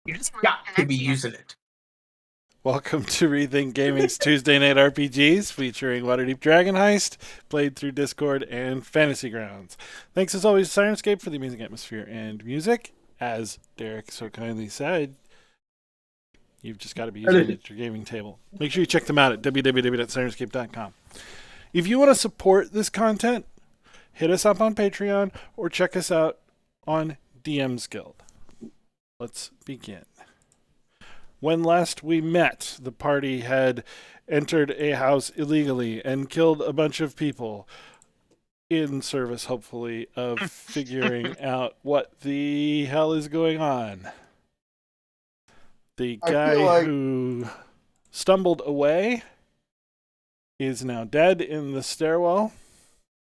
You just got to be using it. Welcome to Rethink Gaming's Tuesday Night RPGs, featuring Waterdeep Dragon Heist, played through Discord and Fantasy Grounds. Thanks as always to Sirenscape for the amazing atmosphere and music. As Derek so kindly said, you've just got to be using it at your gaming table. Make sure you check them out at www.sirenscape.com. If you want to support this content, hit us up on Patreon or check us out on DM's Guild. Let's begin. When last we met, the party had entered a house illegally and killed a bunch of people in service, hopefully, of figuring out what the hell is going on. The guy who stumbled away is now dead in the stairwell.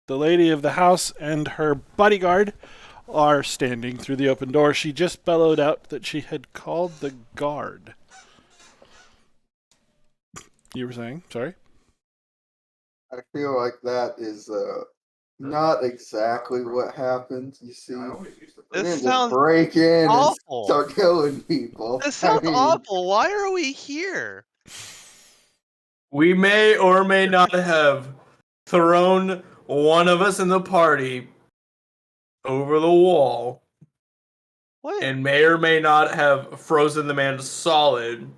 The lady of the house and her bodyguard are standing through the open door. She just bellowed out that she had called the guard. You were saying? Sorry? I feel like that is not exactly what happened. You see, we didn't just break in awful. and start killing people. This sounds awful. Why are we here? We may or may not have thrown one of us in the party over the wall. What? And may or may not have frozen the man solid.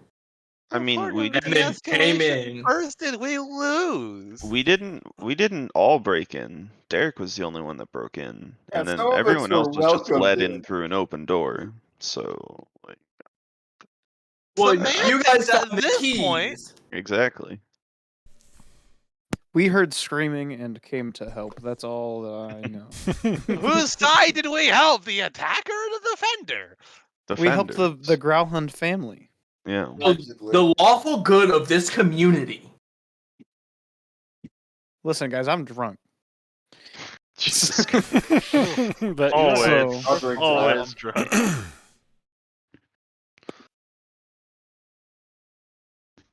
I mean, we and then came in. First, did we lose? We didn't all break in. Derek was the only one that broke in, Yeah, and then some of us everyone else were was just welcomed let in. in through an open door. So, like, Well, Semantics you guys at got the this keys. point. exactly. We heard screaming and came to help. That's all that I know. Whose side did we help? The attacker or the defender? We helped the Defenders. Growlhund family. Yeah. The lawful good of this community. Listen, guys, I'm drunk. Jesus Christ. But Always. I'll drink Always to drunk.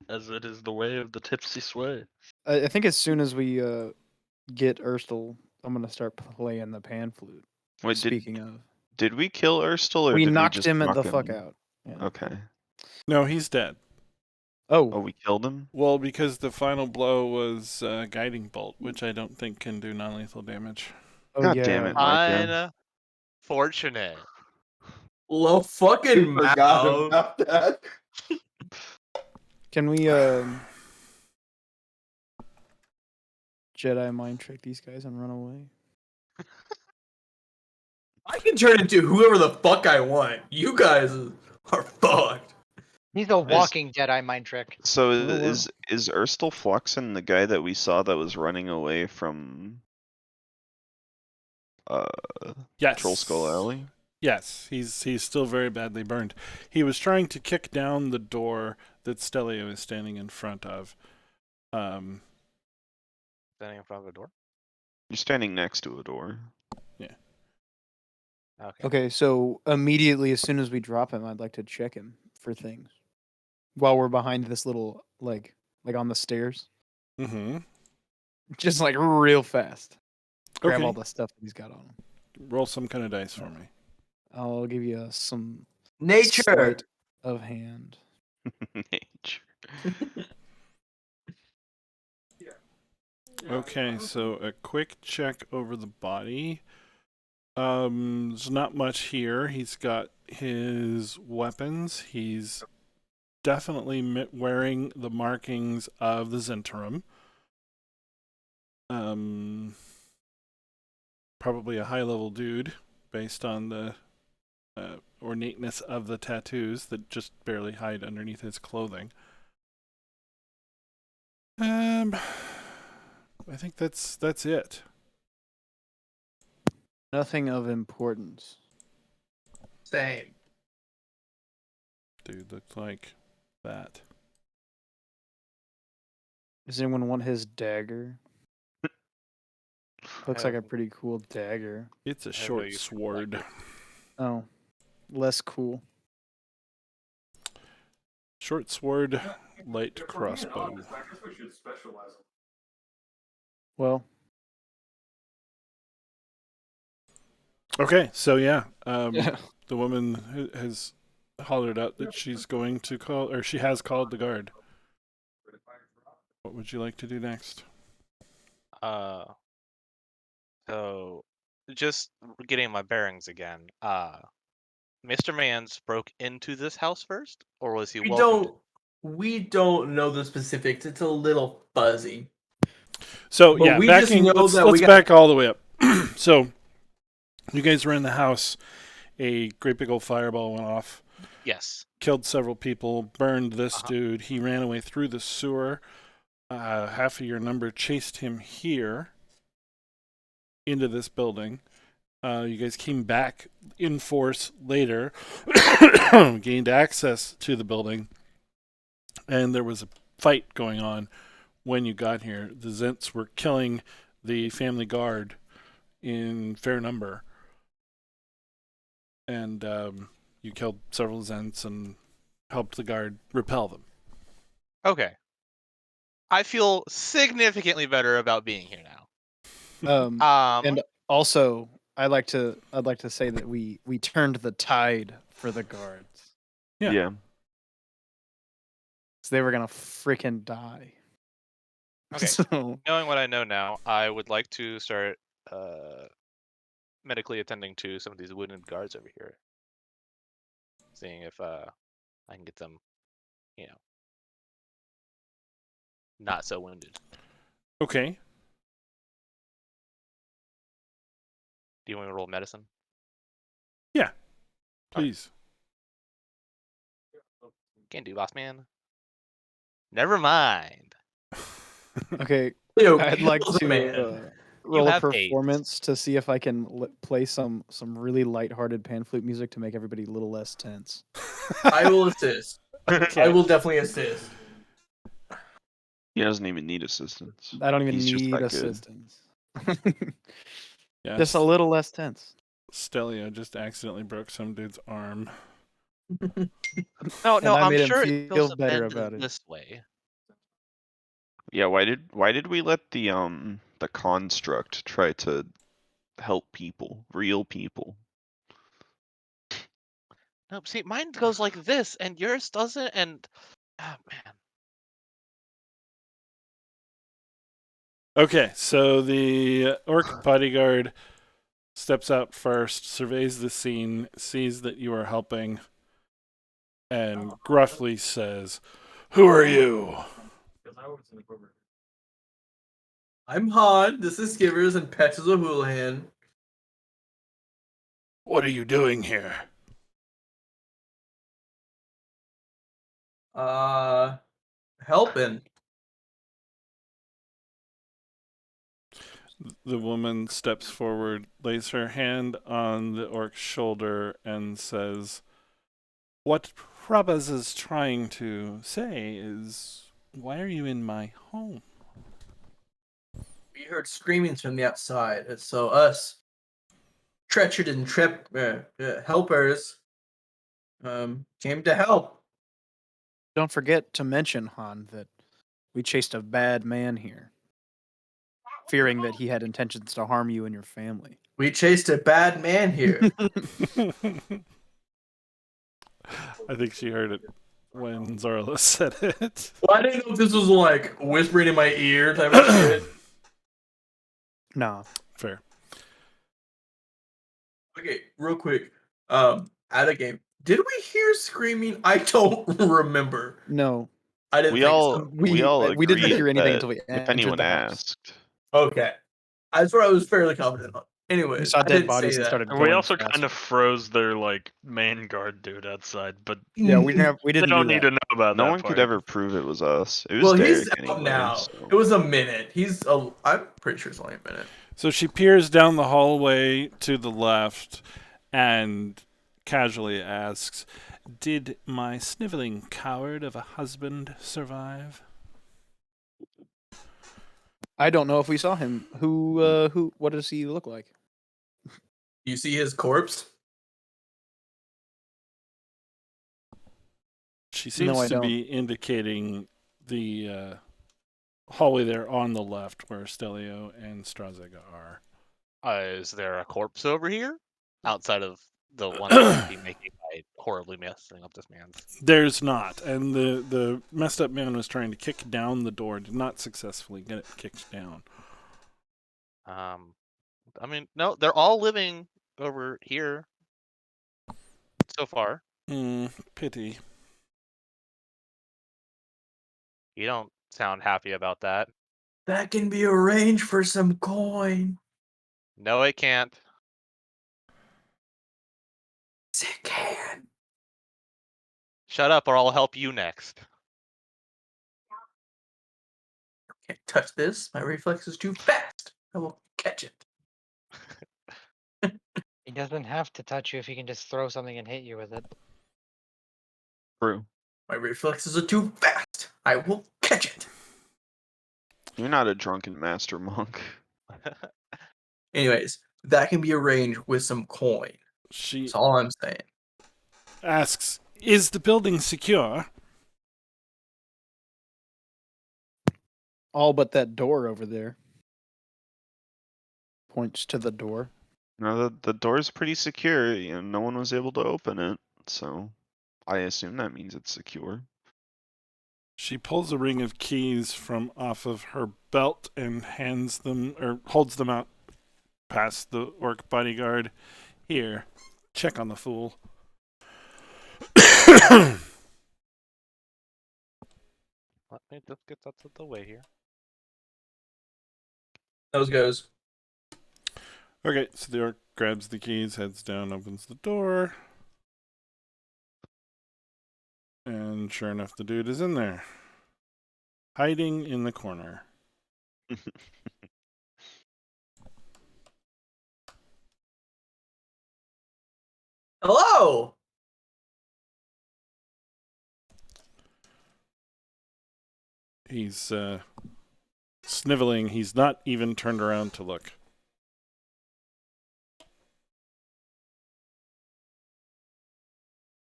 As it is the way of the tipsy sway. I think as soon as we get Urstel, I'm gonna start playing the pan flute. Wait, Speaking of, did we kill Urstel, or we did knocked we just him knock the him? fuck out. Yeah. Okay. No, he's dead. Oh, Oh, we killed him? Well, because the final blow was Guiding Bolt, which I don't think can do non-lethal damage. God yeah. damn it, Micah. Unfortunate. Well, fucking I forgot mouth. about that. Can we Jedi mind trick these guys and run away? I can turn into whoever the fuck I want. You guys are fucked. He's a walking Jedi mind trick. So Oh, wow. is Urstel Fluxen the guy that we saw that was running away from Yes. Troll Skull Alley? Yes, he's still very badly burned. He was trying to kick down the door that Stelio is standing in front of. Standing in front of the door? You're standing next to a door. Okay. Okay, so immediately as soon as we drop him, I'd like to check him for things. While we're behind this little like on the stairs. Mm-hmm. Just like real fast. Grab Okay. all the stuff that he's got on him. Roll some kind of dice for me. I'll give you some Nature. sleight of hand. Nature. Okay, so a quick check over the body. There's not much here. He's got his weapons. He's definitely wearing the markings of the Zentarum. Probably a high-level dude, based on the ornateness of the tattoos that just barely hide underneath his clothing. I think that's it. Nothing of importance. Same. Dude looks like that. Does anyone want his dagger? Looks like a pretty cool dagger. It's a I have no short use for sword. dagger. Oh, less cool. Short sword, light crossbow. Well, Okay, so yeah, yeah. the woman has hollered out that she's going to call, or she has called the guard. What would you like to do next? So just getting my bearings again. Mr. Mans broke into this house first, or was he welcomed? We don't know the specifics. It's a little fuzzy. So But yeah, we just backing. know Let's that we got- back all the way up. So you guys were in the house. A great big old fireball went off. Yes. Killed several people. Burned this dude. He ran away through the sewer. Half of your number chased him here into this building. You guys came back in force later, gained access to the building, and there was a fight going on when you got here. The Zents were killing the family guard in fair number, and you killed several Zents and helped the guard repel them. Okay. I feel significantly better about being here now. And also, I'd like to say that we turned the tide for the guards. Yeah. So they were gonna freaking die. Okay. So, Knowing what I know now, I would like to start medically attending to some of these wounded guards over here. Seeing if I can get them, not so wounded. Okay. Do you want me to roll medicine? Yeah. Please. Can't do, boss man. Never mind. okay, Leo I'd like kills a to man. roll a have AIDS. performance to see if I can play some really lighthearted pan flute music to make everybody a little less tense. I will assist. Okay. I will definitely assist. He doesn't even need assistance. I don't even He's just need that good. assistance. Yeah. Just a little less tense. Stelio just accidentally broke some dude's arm. No, And I I'm made him sure it feel feels better abandoned about it. this way. Yeah, why did we let the construct try to help people, real people? No, see, mine goes like this, and yours doesn't, and man. Okay, so the orc bodyguard steps out first, surveys the scene, sees that you are helping, and gruffly says, "Who are you?" I'm Han. This is Skivers and Patches O'Houlihan. What are you doing here? Helping. The woman steps forward, lays her hand on the orc's shoulder, and says, "What Prabhas is trying to say is, why are you in my home?" We heard screamings from the outside, and so us treachered and helpers came to help. Don't forget to mention, Han, that we chased a bad man here, fearing that he had intentions to harm you and your family. We chased a bad man here. I think she heard it when Zorla said it. Well, I didn't know if this was like whispering in my ear type of shit. Nah. Fair. Okay, real quick. Out of game. Did we hear screaming? I don't remember. No. I didn't We think all so. We didn't agreed hear anything that until we if entered anyone the house. asked. Okay. That's what I was fairly confident on. Anyways, We saw I dead didn't bodies say and that. started And going we also faster. kind of froze their main guard dude outside, but Yeah, we they didn't don't do need that. to know about No that one part. could ever prove it was us. It was Well, Derek he's out anyway. now. So. It was a minute. I'm pretty sure it's only a minute. So she peers down the hallway to the left and casually asks, "Did my sniveling coward of a husband survive?" I don't know if we saw him. Who? What does he look like? You see his corpse? She seems I to don't. be indicating the hallway there on the left where Stelio and Strazega are. Is there a corpse over here? Outside of the one that would be making my horribly messing up this man's. There's not. And the messed up man was trying to kick down the door, did not successfully get it kicked down. I mean, no, they're all living over here so far. Pity. You don't sound happy about that. That can be arranged for some coin. No, it can't. Yes, it can. Shut up, or I'll help you next. Can't touch this. My reflex is too fast. I will catch it. He doesn't have to touch you if he can just throw something and hit you with it. True. My reflexes are too fast. I will catch it. You're not a drunken master monk. Anyways, that can be arranged with some coin. She That's all I'm saying. asks, is the building secure? All but that door over there. Points to the door. No, the door's pretty secure. You know, no one was able to open it, so I assume that means it's secure. She pulls a ring of keys from off of her belt and hands them, or holds them out past the orc bodyguard. Here, check on the fool. Let me just get out of the way here. Those goes. Okay, so the orc grabs the keys, heads down, opens the door. And sure enough, the dude is in there. Hiding in the corner. Hello. He's sniveling. He's not even turned around to look.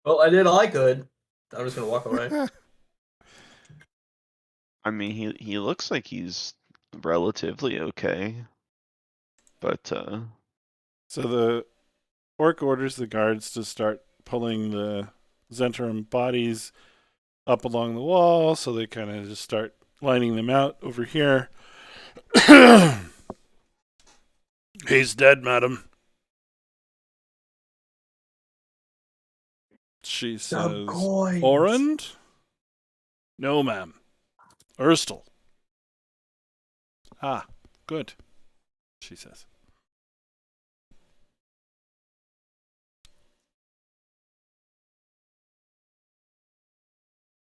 Well, I did all I could. I'm just gonna walk away. I mean, he looks like he's relatively okay, but So the orc orders the guards to start pulling the Zentrum bodies up along the wall, so they kind of just start lining them out over here. He's dead, madam. She Some says, coins. Orand? No, ma'am. Erstel. Ah, good, she says.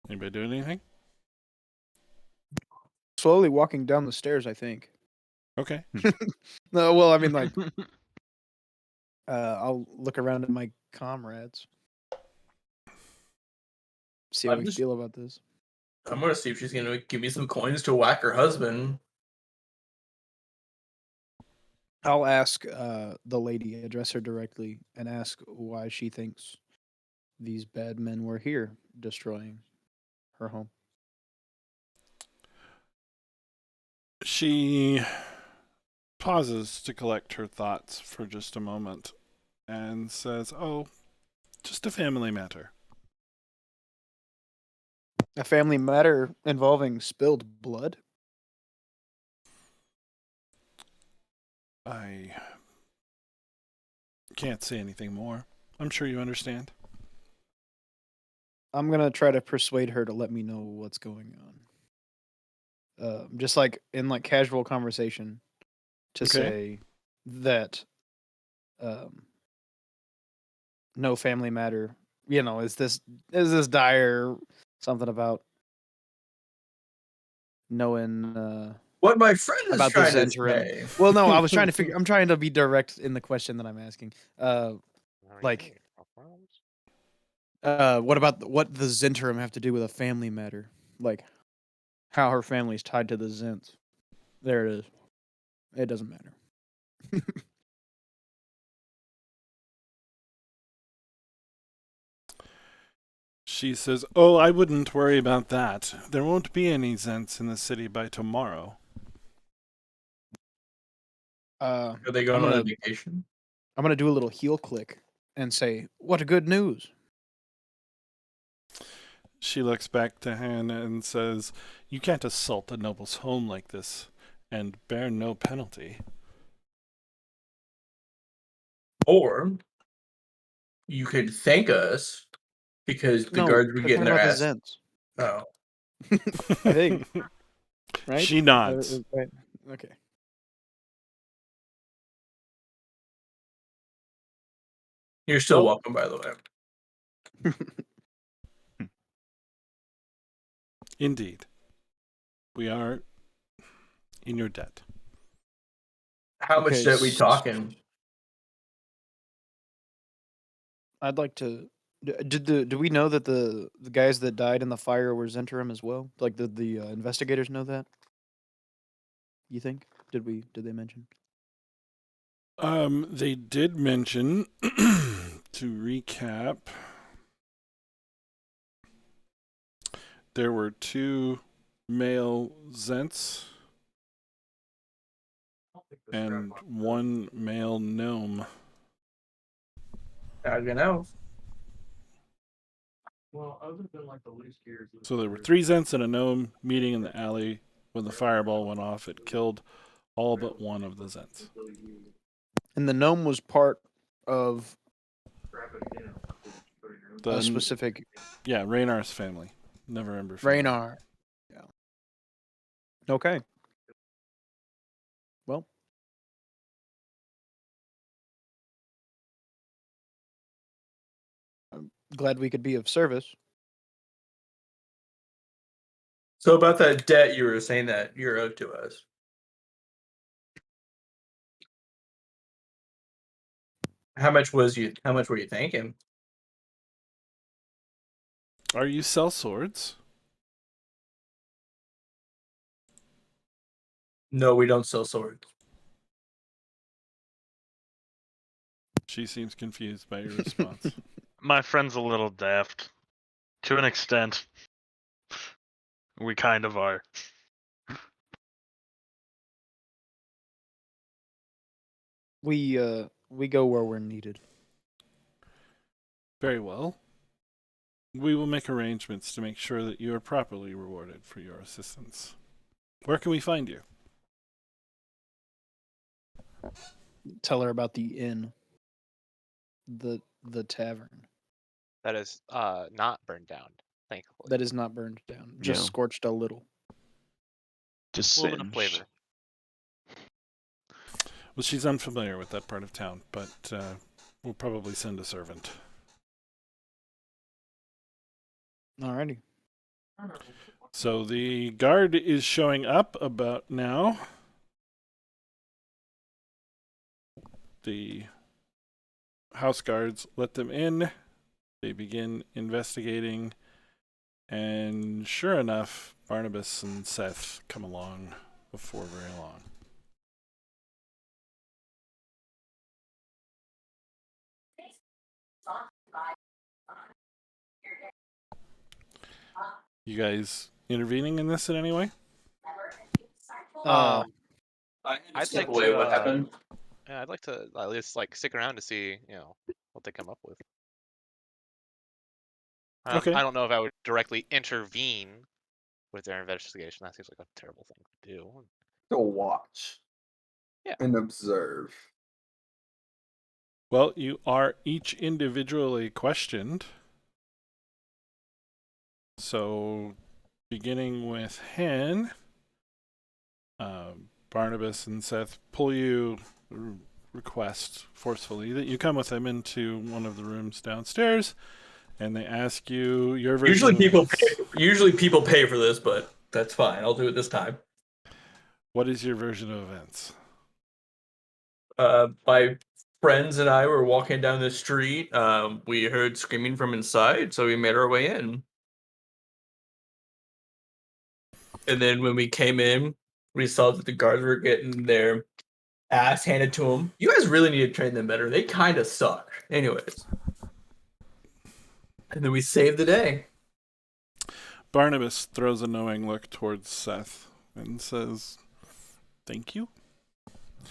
Anybody doing anything? Slowly walking down the stairs, I think. Okay. No, well, I mean, like, I'll look around at my comrades. See how I'm we just- feel about this. I'm gonna see if she's gonna give me some coins to whack her husband. I'll ask the lady, address her directly, and ask why she thinks these bad men were here, destroying her home. She pauses to collect her thoughts for just a moment and says, oh, just a family matter. A family matter involving spilled blood? I can't say anything more. I'm sure you understand. I'm gonna try to persuade her to let me know what's going on. Just like in like casual conversation, to Okay. say that no family matter. You know, is this dire? Something about knowing What my friend is about the trying to Zentrum. say. Well, no, I was trying to figure. I'm trying to be direct in the question that I'm asking. Like, what about what the Zentrum have to do with a family matter? Like, how her family's tied to the Zents. There it is. It doesn't matter. She says, oh, I wouldn't worry about that. There won't be any Zents in the city by tomorrow. Are they going on a vacation? I'm gonna do a little heel click and say, "What a good news! She looks back to Hannah and says, "You can't assault a noble's home like this and bear no penalty." Or you could thank us because the guards were they're getting talking their about ass. the Zents. Oh, I think. Right? She nods. Right. Okay. you're still Well- welcome, by the way. Indeed. We are in your debt. How much Okay, debt we talking? I'd like to. Do we know that the guys that died in the fire were Zentrum as well? Like the investigators know that? You think? Did they mention? They did mention, to recap, there were 2 male Zents and 1 male gnome. I don't know. So there were 3 Zents and a gnome meeting in the alley. When the fireball went off, it killed all but 1 of the Zents. And the gnome was part of a The, specific yeah, Raynar's family. Neverember family. Raynar. Yeah. Okay. Well, I'm glad we could be of service. So about that debt, you were saying that you're owed to us. How much were you thanking? Are you sell swords? No, we don't sell swords. She seems confused by your response. My friend's a little daft. To an extent. We kind of are. We go where we're needed. Very well. We will make arrangements to make sure that you are properly rewarded for your assistance. Where can we find you? Tell her about the inn. The tavern. That is not burned down, thankfully. That is not burned down. Just Yeah. scorched a little. Just a little bit of singed. flavor. Well, she's unfamiliar with that part of town, but we'll probably send a servant. Alrighty. So the guard is showing up about now. The house guards let them in. They begin investigating. And sure enough, Barnabas and Seth come along before very long. You guys intervening in this in any way? I'd Step like away. to, What happened? Yeah, I'd like to at least stick around to see, what they come up with. Okay. I don't know if I would directly intervene with their investigation. That seems like a terrible thing to do. To watch. Yeah. And observe. Well, you are each individually questioned. So, beginning with Han, Barnabas and Seth pull you, request forcefully that you come with them into one of the rooms downstairs, and they ask you your version. Usually people pay for this, but that's fine. I'll do it this time. What is your version of events? My friends and I were walking down the street. We heard screaming from inside, so we made our way in. And then when we came in, we saw that the guards were getting their ass handed to them. You guys really need to train them better. They kind of suck. Anyways. And then we saved the day. Barnabas throws a knowing look towards Seth and says, "Thank you."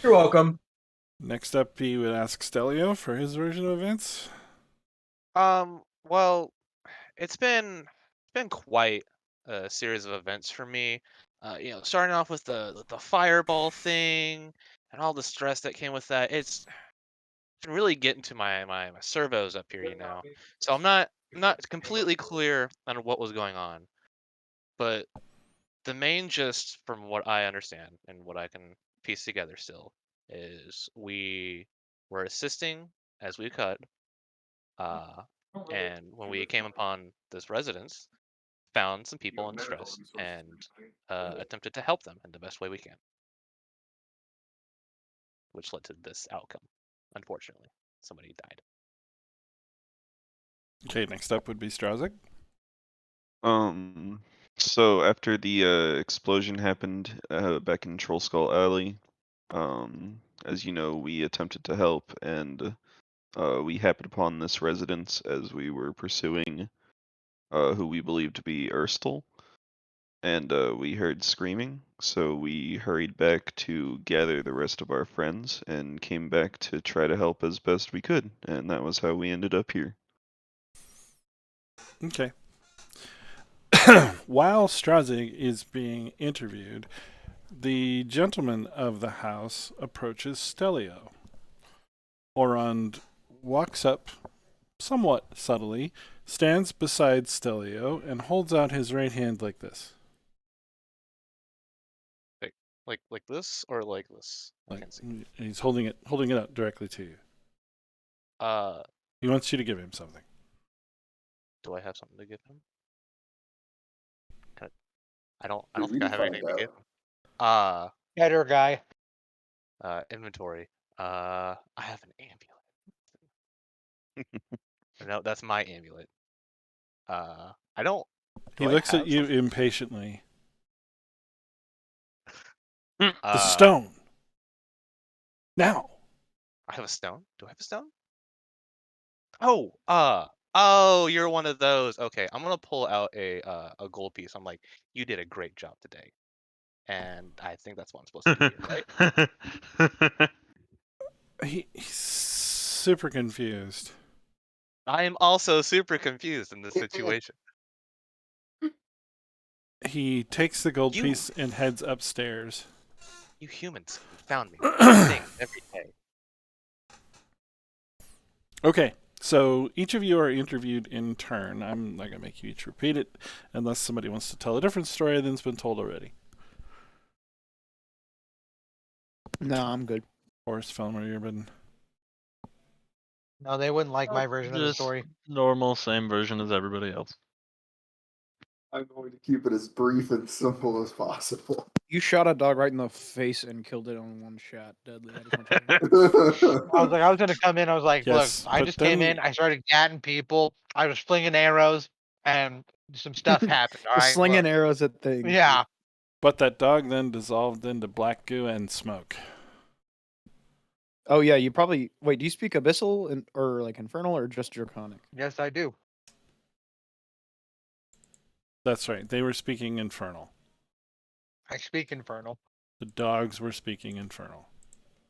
You're welcome. Next up, he would ask Stelio for his version of events. Well, it's been been quite a series of events for me. Starting off with the fireball thing and all the stress that came with that. It's been really getting to my servos up here, So I'm not completely clear on what was going on, but the main gist, from what I understand and what I can piece together still, is we were assisting as we cut, and when we came upon this residence, found some people in distress and attempted to help them in the best way we can, which led to this outcome. Unfortunately, somebody died. Okay, next up would be Strazik. So after the explosion happened back in Troll Skull Alley, as you know, we attempted to help, and we happened upon this residence as we were pursuing who we believed to be Erstal, and we heard screaming, so we hurried back to gather the rest of our friends and came back to try to help as best we could, and that was how we ended up here. Okay. While Strazik is being interviewed, the gentleman of the house approaches Stelio. Orond walks up somewhat subtly, stands beside Stelio, and holds out his right hand like this. Like this or like this? I can't see. He's holding it up directly to you. He wants you to give him something. Do I have something to give him? I don't think I have anything to give him. Better guy. Inventory. I have an amulet. No, that's my amulet. I don't. He looks at you impatiently. The Uh, stone. Now. I have a stone. Do I have a stone? Oh, you're one of those. Okay, I'm gonna pull out a gold piece. I'm like, you did a great job today, and I think that's what I'm supposed to do, right? He's super confused. I am also super confused in this situation. He takes the gold piece and heads upstairs. You humans found me things every day. Okay, so each of you are interviewed in turn. I'm not going to make you each repeat it unless somebody wants to tell a different story than's been told already. No, I'm good. Forrest, Felmer, Urban. No, they wouldn't like my version of the Just story. normal, same version as everybody else. I'm going to keep it as brief and simple as possible. You shot a dog right in the face and killed it on one shot. Deadly. I just want you to know. I was gonna come in. I was like, Yes, look, I but just came then- in. I started gatting people. I was flinging arrows, and some stuff happened. All right, Slinging look. arrows at things. Yeah. But that dog then dissolved into black goo and smoke. Oh yeah, you probably wait. Do you speak Abyssal or like Infernal or just Draconic? Yes, I do. That's right. They were speaking Infernal. I speak Infernal. The dogs were speaking Infernal.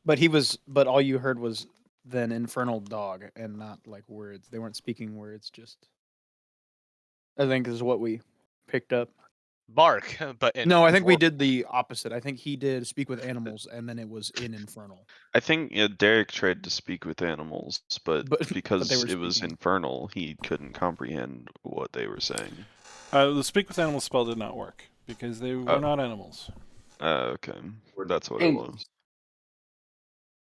But all you heard was then Infernal dog and not like words. They weren't speaking words. Just I think is what we picked up. Bark, but in No, I think we did the opposite. I think he did speak with animals, and then it was in Infernal. I think Derek tried to speak with animals, but But because they were it was speaking. infernal, he couldn't comprehend what they were saying. The speak with animals spell did not work because they were not animals. Okay, that's what it was.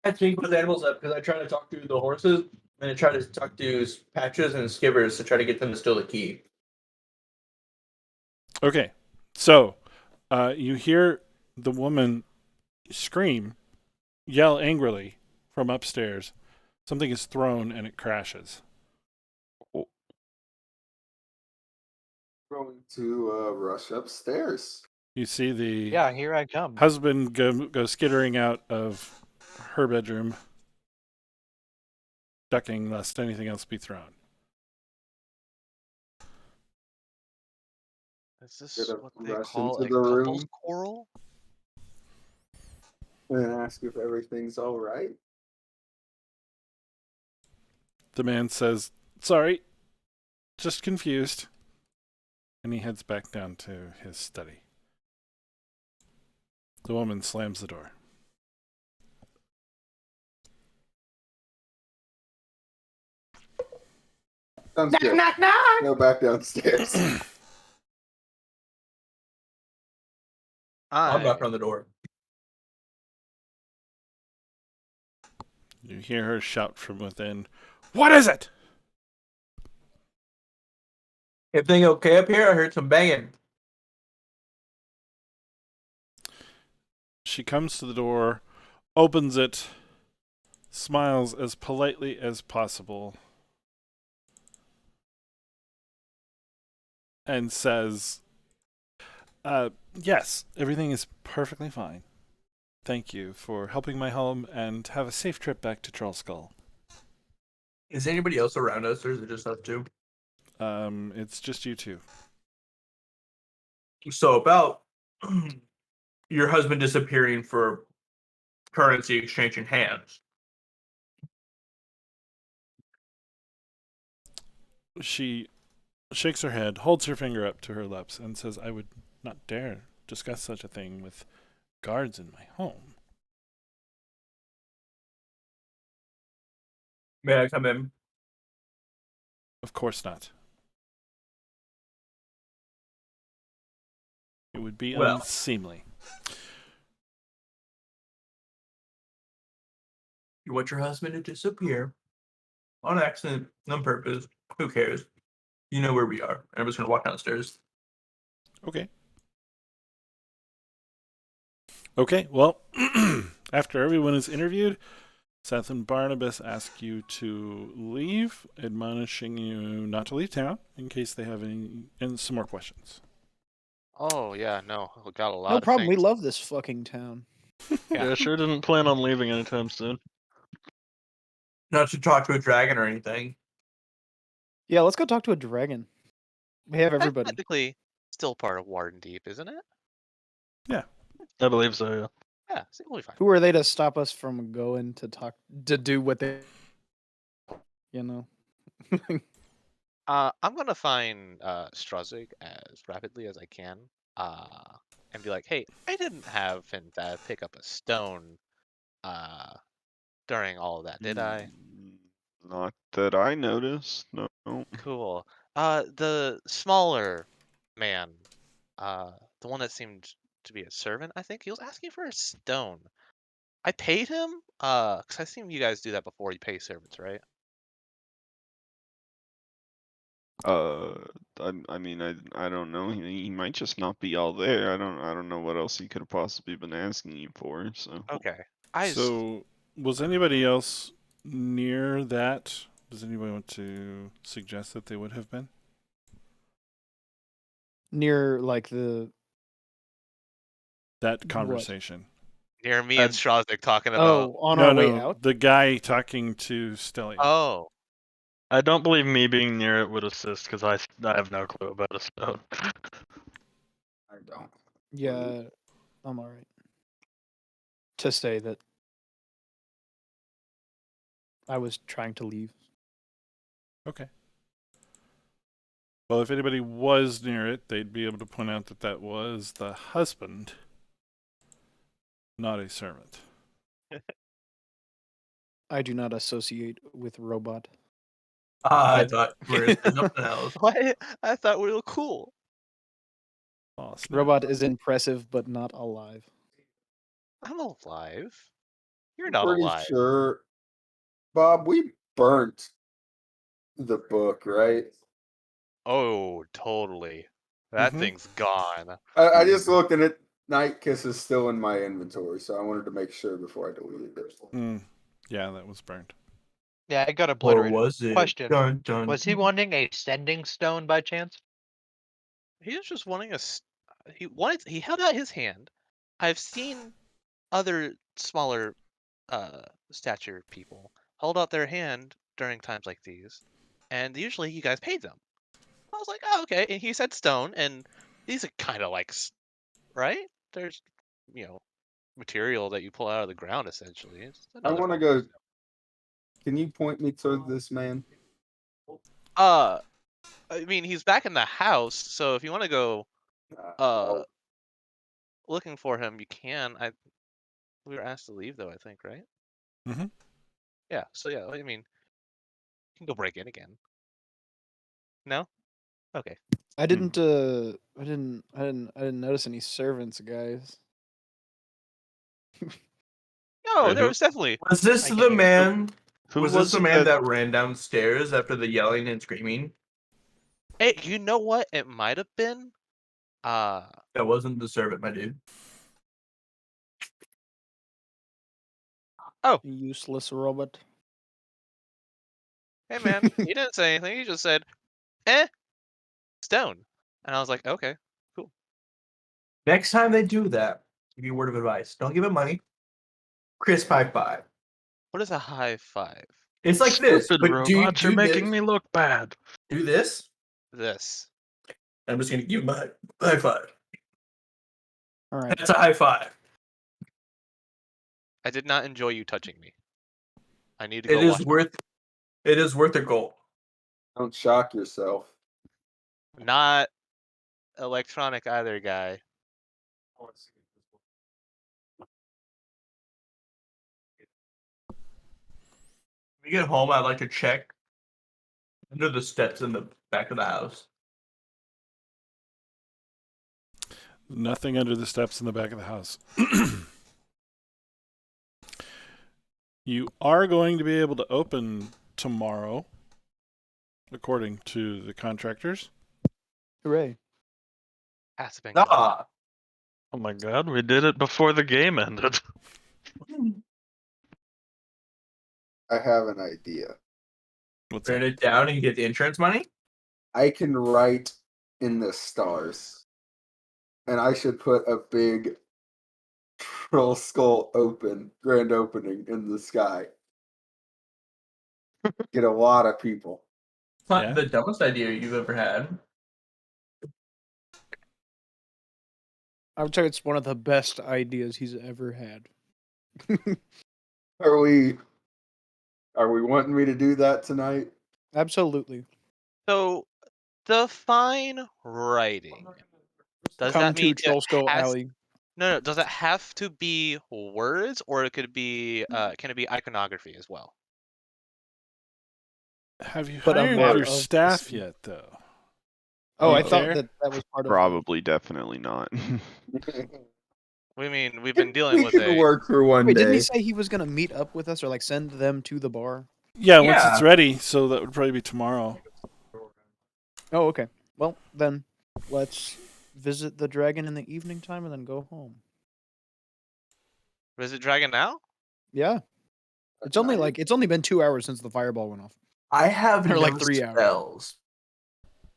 I speak with animals up because I try to talk to the horses and I try to talk to Patches and Skivers to try to get them to steal the key. Okay, so you hear the woman scream, yell angrily from upstairs. Something is thrown and it crashes. Going to rush upstairs. You see the Yeah, here I come. husband go skittering out of her bedroom, ducking lest anything else be thrown. Is this what they rush call into a the couples room quarrel? and ask if everything's all right. The man says, "Sorry, just confused," and he heads back down to his study. The woman slams the door. Sounds good. Knock, knock. Go back downstairs. I'm knocking on the door. You hear her shout from within, "What is it?" Everything okay up here? I heard some banging. She comes to the door, opens it, smiles as politely as possible, and says, yes, everything is perfectly fine. Thank you for helping my home, and have a safe trip back to Trollskull. Is anybody else around us, or is it just us two? It's just you two. So about your husband disappearing for currency exchange in hands. She shakes her head, holds her finger up to her lips, and says, I would not dare discuss such a thing with guards in my home. May I come in? Of course not. It would be Well. unseemly. You want your husband to disappear on accident, on purpose. Who cares? You know where we are. I'm just gonna walk downstairs. Okay. Okay, well, after everyone is interviewed, Seth and Barnabas ask you to leave, admonishing you not to leave town in case they have any and some more questions. Oh yeah, no, we got a lot No of problem. We things. love this fucking town. Yeah, sure didn't plan on leaving anytime soon. Not to talk to a dragon or anything. Yeah, let's go talk to a dragon. We have That's everybody. technically still part of Waterdeep, isn't it? I believe so, yeah. Yeah, it's totally fine. Who are they to stop us from going to talk to do what they, you know? I'm gonna find Struzig as rapidly as I can, and be like, "Hey, I didn't have Finthad pick up a stone during all of that, did I?" Not that I noticed. No. Cool. The smaller man, the one that seemed to be a servant, I think he was asking for a stone. I paid him, because I seen you guys do that before. You pay servants, right? I mean, I don't know. He might just not be all there. I don't know what else he could have possibly been asking you for. So. Okay. So, was anybody else near that? Does anybody want to suggest that they would have been? Near like the That conversation. Near me and Stroznik talking about. Oh, on our way out. The guy talking to Stellia. Oh. I don't believe me being near it would assist because I have no clue about a stone. I don't. Yeah, I'm alright. To say that I was trying to leave. Okay. Well, if anybody was near it, they'd be able to point out that that was the husband, not a servant. I do not associate with robot. I thought we were something else. What? I thought we were cool. Oh, snap. Robot is impressive, but not alive. I'm alive. You're I'm not pretty alive. sure, Bob, we burnt the book, right? Oh, totally. That Mhm. thing's gone. I just looked and it. Night Kiss is still in my inventory, so I wanted to make sure before I deleted it. Yeah, that was burned. Yeah, it got Or obliterated. was it? Question: Dun, dun, Was he dun. wanting a sending stone by chance? He was just wanting a. He wanted. He held out his hand. I've seen other smaller, stature people hold out their hand during times like these, and usually you guys paid them. I was like, oh, okay. And he said stone, and these are kind of like, right? There's, material that you pull out of the ground essentially. It's I another want to form of go. Can you point me to this man? stone. I mean, he's back in the house, so if you want to go Well, looking for him, you can. We were asked to leave though, I think, right? Mhm. Yeah. So yeah, I mean, you can go break in again. No? Okay. I didn't notice any servants, guys. No, Wait, there who- was definitely. Was this I can the hear. man? Who Was this the it man that ran downstairs after the yelling and screaming? Hey, you know what? It might have been. That wasn't the servant, my dude. Useless robot. Hey man, he didn't say anything. He just said, stone. And I was like, okay, cool. Next time they do that, give you a word of advice. Don't give him money. Crisp high five. What is a high five? It's like this, Stupid but do you robots are do making this? me look bad. Do this. This. I'm just gonna give him a high five. All right. That's a high five. I did not enjoy you touching me. I need to It go is wash. worth. It is worth a goal. don't shock yourself. Not electronic either, guy. When you get home, I'd like to check under the steps in the back of the house. Nothing under the steps in the back of the house. You are going to be able to open tomorrow, according to the contractors. Hooray. Has to been good. Ah, Oh my god, we did it before the game ended. I have an idea. What's turn that? it down and get the insurance money. I can write in the stars, and I should put a big troll skull grand opening in the sky. Get a lot of people. It's not Yeah. the dumbest idea you've ever had. I would say it's one of the best ideas he's ever had. Are we wanting me to do that tonight? Absolutely. So, define writing. Does Come that to mean Troll Skull has? Alley. No. Does it have to be words, or it could be? Can it be iconography as well? Have you But a hired lot your of staff this- yet, though? Oh, Do I you thought care? that was part of Probably, definitely not. We mean we've been dealing We with could a. work for one Wait, didn't day. he say he was gonna meet up with us or like send them to the bar? Yeah, once it's Yeah. ready, so that would probably be tomorrow. Oh, okay. Well, then let's visit the dragon in the evening time and then go home. Visit Dragon now? Yeah. It's only been 2 hours since the fireball went off. I have Or no like 3 hours. spells.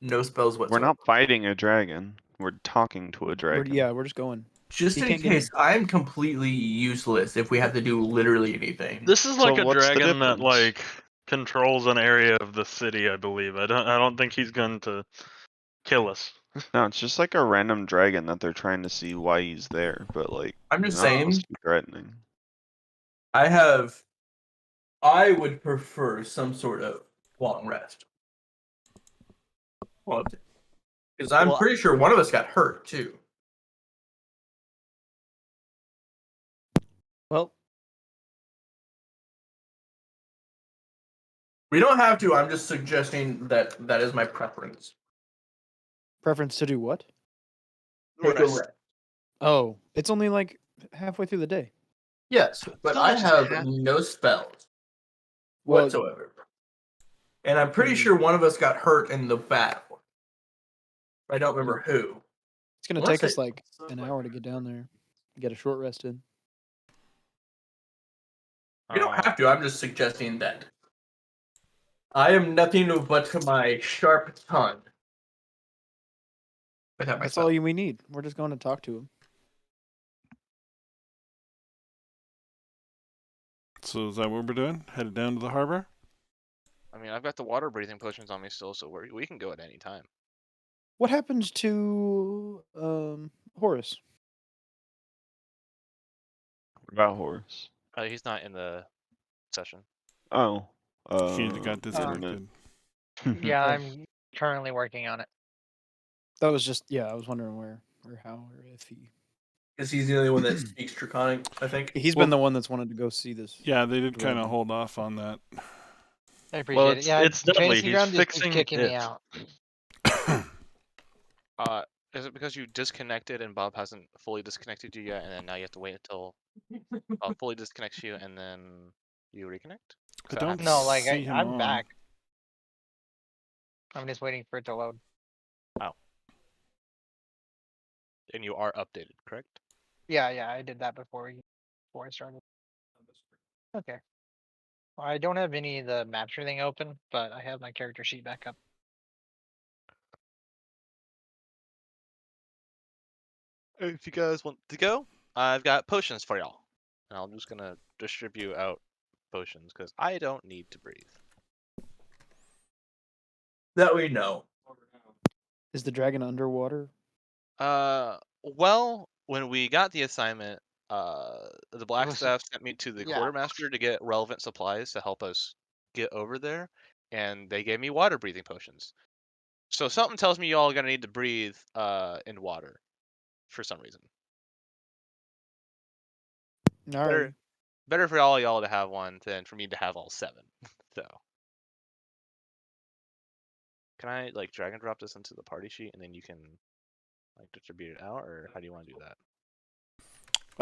No spells We're whatsoever. not fighting a dragon. We're talking to a dragon. We're just going. Just He in can't get case, I'm completely useless if we have to do literally anything. This is So like a what's the dragon that difference? like controls an area of the city, I believe. I don't think he's going to kill us. No, it's just like a random dragon that they're trying to see why he's there, but like I'm he's just not saying, supposed to be threatening. I would prefer some sort of long rest. Well, because I'm Well- pretty sure one of us got hurt too. Well, We don't have to. I'm just suggesting that is my preference. preference to do what? Take a Rest. rest. Oh, it's only like halfway through the day. Yes, but feel I like just have half- no spells Well, whatsoever. And I'm pretty sure one of us got hurt in the battle. I don't remember who. it's gonna Unless take us it- like an hour to get down there. Get a short rest in. You don't have to. I'm just suggesting that. I am nothing but my sharp tongue. Without my That's spell. all we need. We're just going to talk to him. So is that what we're doing? Headed down to the harbor? I mean, I've got the water breathing potions on me still, so we can go at any time. What happens to Horace? What about Horus? He's not in the session. Oh. He got internet. disconnected. Yeah, I'm Currently working on it. That was just I was wondering where or how or if he. Because he's the only one that speaks Draconic, I think. He's Well, been the one that's wanted to go see this. Yeah, they did kind of dragon. hold off on that. I appreciate it. Yeah, it's Dudley. Fantasy He's Ground just keeps fixing kicking me it. out. Is it because you disconnected and Bob hasn't fully disconnected you yet, and then now you have to wait until Bob fully disconnects you and then you reconnect? I Does that don't happen? No, like see him I'm on. back. I'm just waiting for it to load. And you are updated, correct? Yeah, I did that before I started. Okay. Well, I don't have any of the maps or anything open, but I have my character sheet back up. If you guys want to go, I've got potions for y'all. And I'm just gonna distribute out potions because I don't need to breathe. That we know. Is the dragon underwater? Well, when we got the assignment, the black Was it- staff sent me to the yeah. quartermaster to get relevant supplies to help us get over there, and they gave me water breathing potions. So something tells me y'all are gonna need to breathe in water for some reason. Alright. Better for all y'all to have one than for me to have all 7. So can I like drag and drop this into the party sheet and then you can like distribute it out, or how do you want to do that?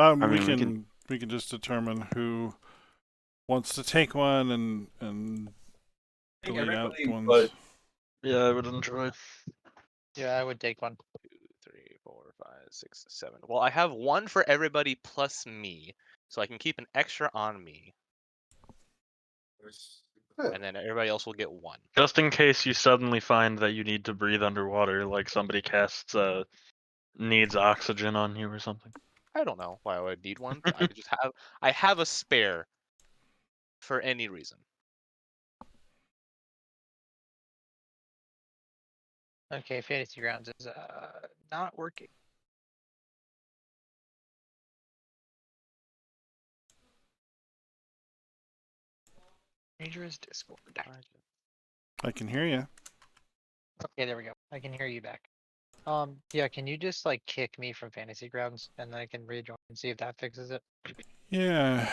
I We mean, we can just determine who wants to take one and I think delete out everybody ones. but Yeah, I would enjoy. Yeah, I would take one. 2, 3, 4, 5, 6, 7. Well, I have one for everybody plus me, so I can keep an extra on me, and then everybody else will get one. Just in case you suddenly find that you need to breathe underwater, like somebody casts needs oxygen on you or something. I don't know why I would need one, but I could just have. I have a spare for any reason. Okay, Fantasy Grounds is not working. Dangerous Discord. I can hear you. Okay, there we go. I can hear you back. Yeah, can you just like kick me from Fantasy Grounds and then I can rejoin and see if that fixes it? Yeah.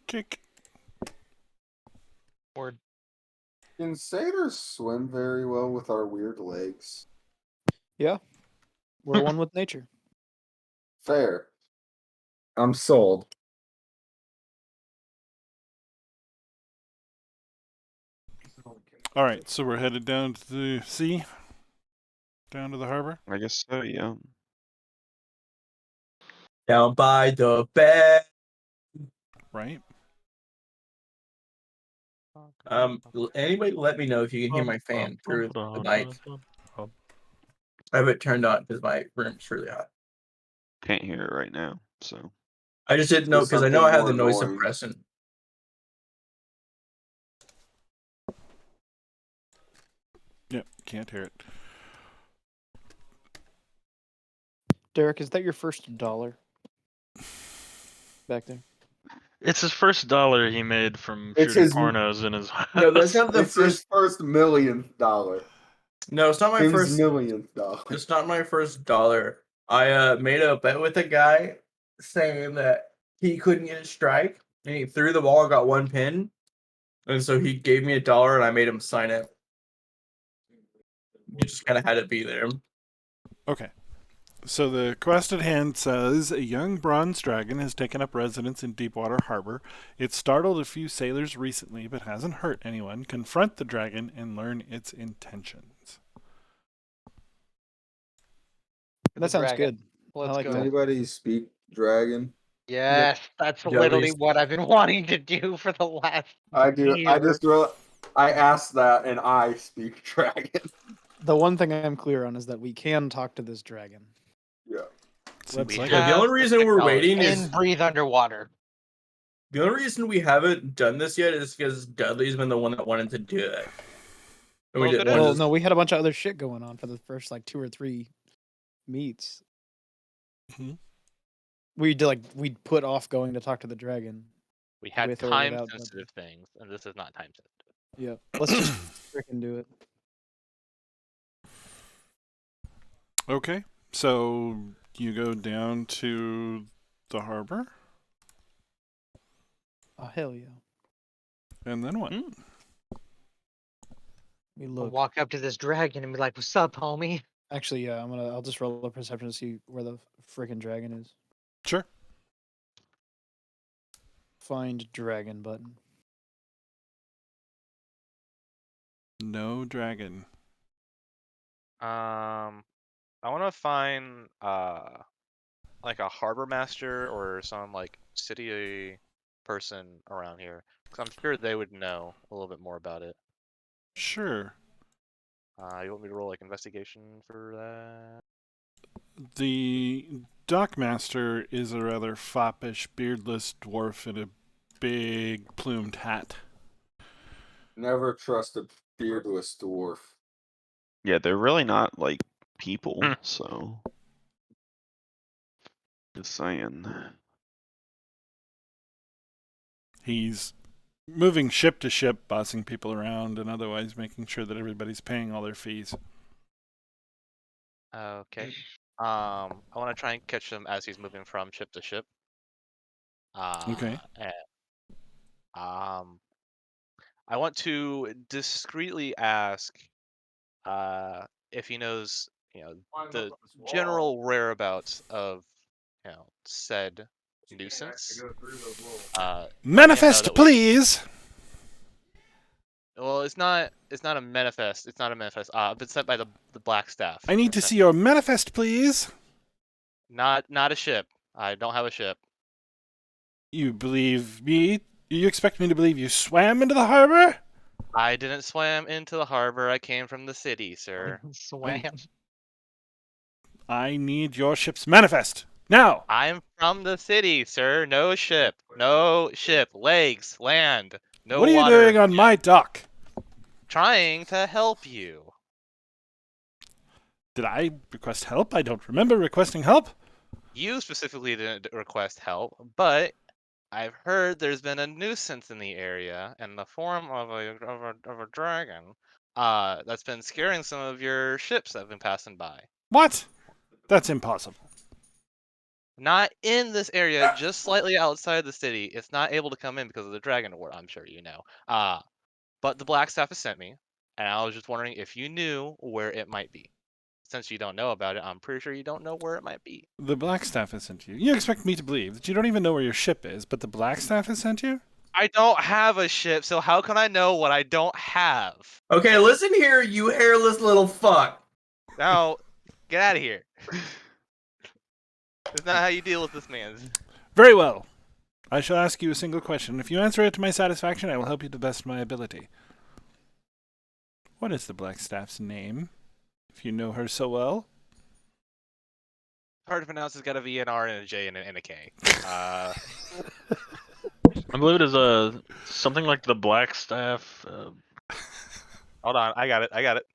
Kick. Or Can satyrs swim very well with our weird legs? We're one with nature. Fair. I'm sold. All right, so we're headed down to the sea, down to the harbor. I guess so. Yeah. down by the bed. Right. Anybody let me know if you can hear my fan through the mic. I have it turned on because my room's really hot. Can't hear it right now. So I just didn't know There's because I know I have the something more noise annoying. suppressant. Yep. Can't hear it. Derek, is that your first dollar? Back there. It's his first dollar he made from It's shooting his- pornos in his house. No, that's not the It's his first $1,000,000. No, it's not my His first. $1,000,000. It's not my first dollar. I made a bet with a guy saying that he couldn't get a strike, and he threw the ball and got 1 pin, and so he gave me $1 and I made him sign it. You just kind of had to be there. Okay. So the quest at hand says a young bronze dragon has taken up residence in Deepwater Harbor. It startled a few sailors recently, but hasn't hurt anyone. Confront the dragon and learn its intentions. That sounds dragon. good. Let's I like go. that. Anybody speak dragon? Yes, that's Yeah, literally please. what I've been wanting to do for the last I do. I year. just I asked that and I speak dragon. The one thing I'm clear on is that we can talk to this dragon. Yeah. Seems We like Yeah, the have only reason we're technology waiting is and breathe underwater. the only reason we haven't done this yet is because Dudley's been the one that wanted to do it. And we Well, didn't good want Well, to. no, we had a bunch of other shit going on for the first like 2 or 3 meets. Mhm. We put off going to talk to the dragon We had With or time without sensitive things, and this is not time sensitive. Yeah. Let's just freaking do it. Okay, so you go down to the harbor, Oh hell yeah. and then what? We I'll look. walk up to this dragon and be like, "What's up, homie?" Actually, yeah. I'll just roll a perception to see where the freaking dragon is. Sure. Find dragon button. No dragon. I want to find like a harbor master or some like city person around here, because I'm sure they would know a little bit more about it. Sure. You want me to roll like investigation for that? The dockmaster is a rather foppish, beardless dwarf in a big plumed hat. Never trust a beardless dwarf. Yeah, they're really not like people, Hmm. so just saying. He's moving ship to ship, bossing people around, and otherwise making sure that everybody's paying all their fees. Okay. I want to try and catch him as he's moving from ship to ship. Okay. And, I want to discreetly ask, if he knows, the general whereabouts of, said nuisance. Let him know Manifest, that we. please! Well, it's not. It's not a manifest. It's not a manifest. Been sent by the black staff. I need to see your manifest, please! Not a ship. I don't have a ship. You believe me? You expect me to believe you swam into the harbor? I didn't swim into the harbor. I came from the city, sir. Swam. I need your ship's manifest. Now! I'm from the city, sir. No ship. No ship. Legs. Land. No What are you water. doing on my dock? Trying to help you. Did I request help? I don't remember requesting help. You specifically didn't request help, but I've heard there's been a nuisance in the area in the form of a dragon. That's been scaring some of your ships that have been passing by. What? That's impossible. Not in this area, just slightly outside the city. It's not able to come in because of the dragon war, I'm sure you know. But the black staff has sent me, and I was just wondering if you knew where it might be. Since you don't know about it, I'm pretty sure you don't know where it might be. The black staff has sent you. You expect me to believe that you don't even know where your ship is, but the black staff has sent you? I don't have a ship, so how can I know what I don't have? Okay, listen here, you hairless little fuck. Now, get out of here. That's not how you deal with this man. Very well. I shall ask you a single question. If you answer it to my satisfaction, I will help you to the best of my ability. What is the black staff's name, if you know her so well? Hard to pronounce. It's got a V, an R, and a J, and a K. I believe it is something like the Black Staff. Hold on, I got it.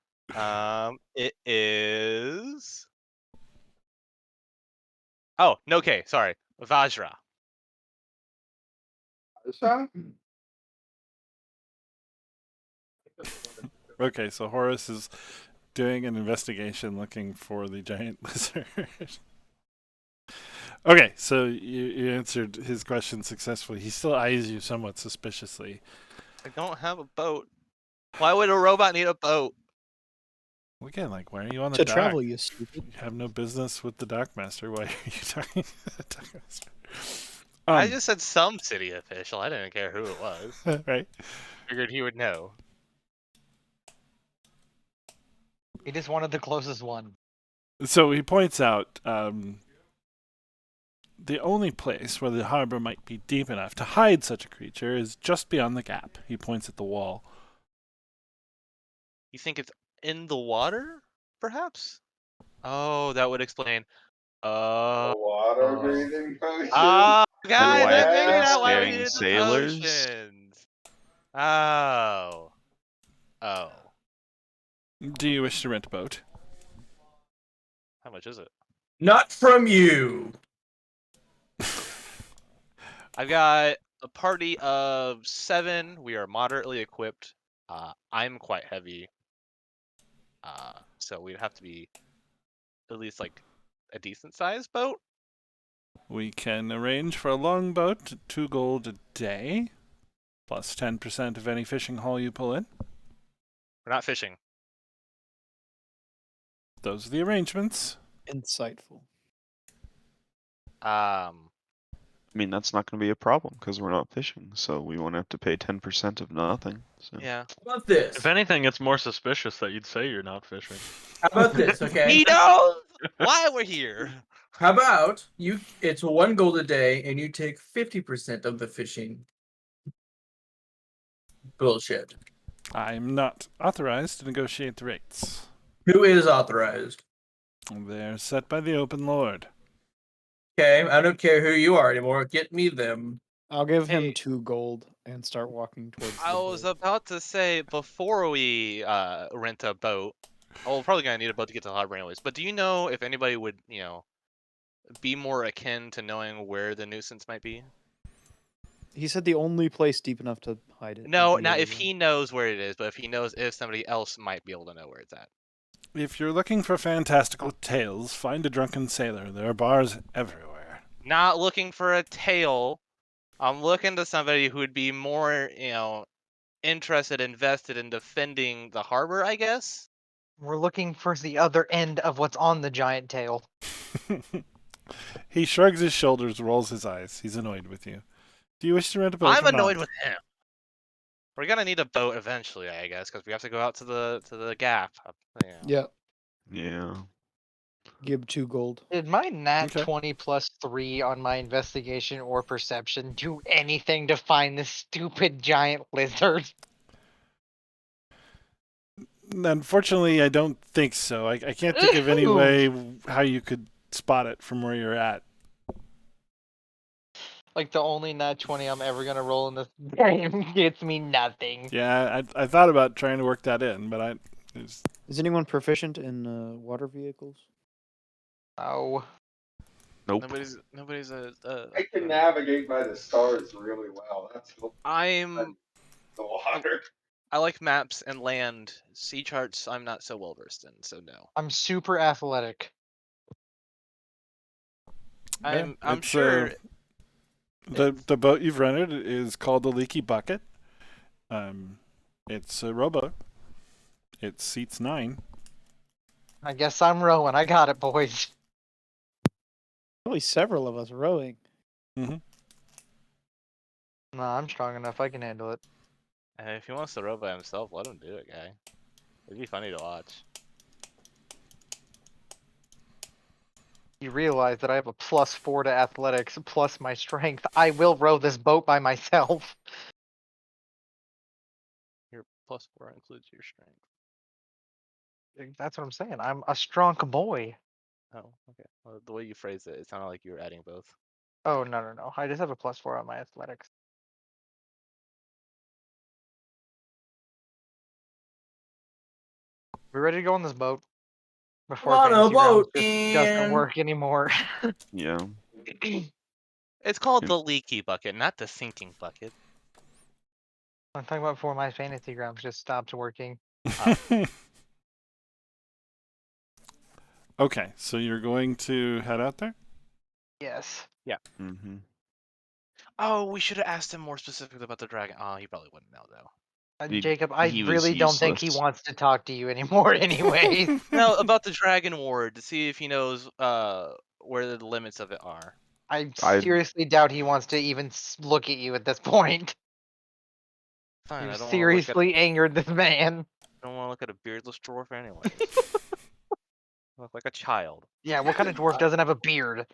It is. Oh, no K. Sorry, Vajra. Okay, so Horace is doing an investigation looking for the giant lizard. Okay, so you answered his question successfully. He still eyes you somewhat suspiciously. I don't have a boat. Why would a robot need a boat? Again, like, why are you on the To dock? travel, you stupid. You have no business with the dockmaster. Why are you talking to the dockmaster? I just said some city official. I didn't care who it was. Right. Figured he would know. He just wanted the closest one. So he points out the only place where the harbor might be deep enough to hide such a creature is just beyond the gap. He points at the wall. You think it's in the water, perhaps? Oh, that would explain. Water breathing potion. Oh, And guys, why I it's figured been out why we scaring needed the sailors? potions. Oh. Do you wish to rent a boat? How much is it? Not from you. I've got a party of 7. We are moderately equipped. I'm quite heavy. So we'd have to be at least like a decent sized boat. We can arrange for a longboat, 2 gold a day, plus 10% of any fishing haul you pull in. We're not fishing. Those are the arrangements. Insightful. I mean, that's not going to be a problem because we're not fishing, so we won't have to pay 10% of nothing. So. Yeah. How about this? If anything, it's more suspicious that you'd say you're not fishing. How about this? Okay. He knows why we're here. How about it's 1 gold a day, and you take 50% of the fishing. Bullshit. I'm not authorized to negotiate the rates. Who is authorized? They're set by the open lord. Okay, I don't care who you are anymore. Get me them. I'll give him Hey. 2 gold and start walking towards I the was boat. about to say before we rent a boat. Oh, we're probably gonna need a boat to get to the harbor anyways. But do you know if anybody would, be more akin to knowing where the nuisance might be? He said the only place deep enough to hide it. No, would be not over if there. he knows where it is, but if he knows if somebody else might be able to know where it's at. If you're looking for fantastical tales, find a drunken sailor. There are bars everywhere. Not looking for a tale. I'm looking to somebody who would be more, interested, invested in defending the harbor, I guess. We're looking for the other end of what's on the giant tail. He shrugs his shoulders, rolls his eyes. He's annoyed with you. Do you wish to rent a boat I'm or annoyed not? with him. We're gonna need a boat eventually, I guess, because we have to go out to the gap. Yeah, Yeah. give 2 gold. Did my nat Okay. 20 plus 3 on my investigation or perception do anything to find this stupid giant lizard? Oh, unfortunately, I don't think so. I can't think of any Ooh. way how you could spot it from where you're at. Like the only nat 20 I'm ever gonna roll in this game gets me nothing. Yeah, I thought about trying to work that in, but Is anyone proficient in water vehicles? Oh. Nope. Nobody's I can navigate by the stars really well. That's the I'm water. I like maps and land. Sea charts I'm not so well versed in, so no. I'm super athletic. I'm it's, sure the boat you've rented is called the Leaky Bucket. It's a rowboat. It seats 9. I guess I'm rowing. I got it, boys. Probably several of us rowing. No, I'm strong enough. I can handle it. if he wants to row by himself, let him do it, guy. It'd be funny to watch. You realize that I have a +4 to athletics plus my strength. I will row this boat by myself. Your +4 includes your strength. That's what I'm saying. I'm a strong boy. Oh, okay. Well, the way you phrased it, it sounded like you were adding both. Oh, no. I just have a +4 on my athletics. We ready to go on this boat? Before On a Fantasy Grounds boat just doesn't and work anymore. Yeah. It's called Yep. the leaky bucket, not the sinking bucket. I'm talking about before my Fantasy Grounds just stopped working. Okay, so you're going to head out there? Yes. Mm-hmm. Oh, we should have asked him more specifically about the dragon. Oh, he probably wouldn't know though. Jacob, I he was really don't think he useless. wants to talk to you anymore anyway. No, about the dragon ward to see if he knows where the limits of it are. I I- seriously doubt he wants to even look at you at this point. Fine, You I don't want to seriously angered this man. look at a beardless dwarf anyways. I look like a child. Yeah, what kind of dwarf doesn't have a beard?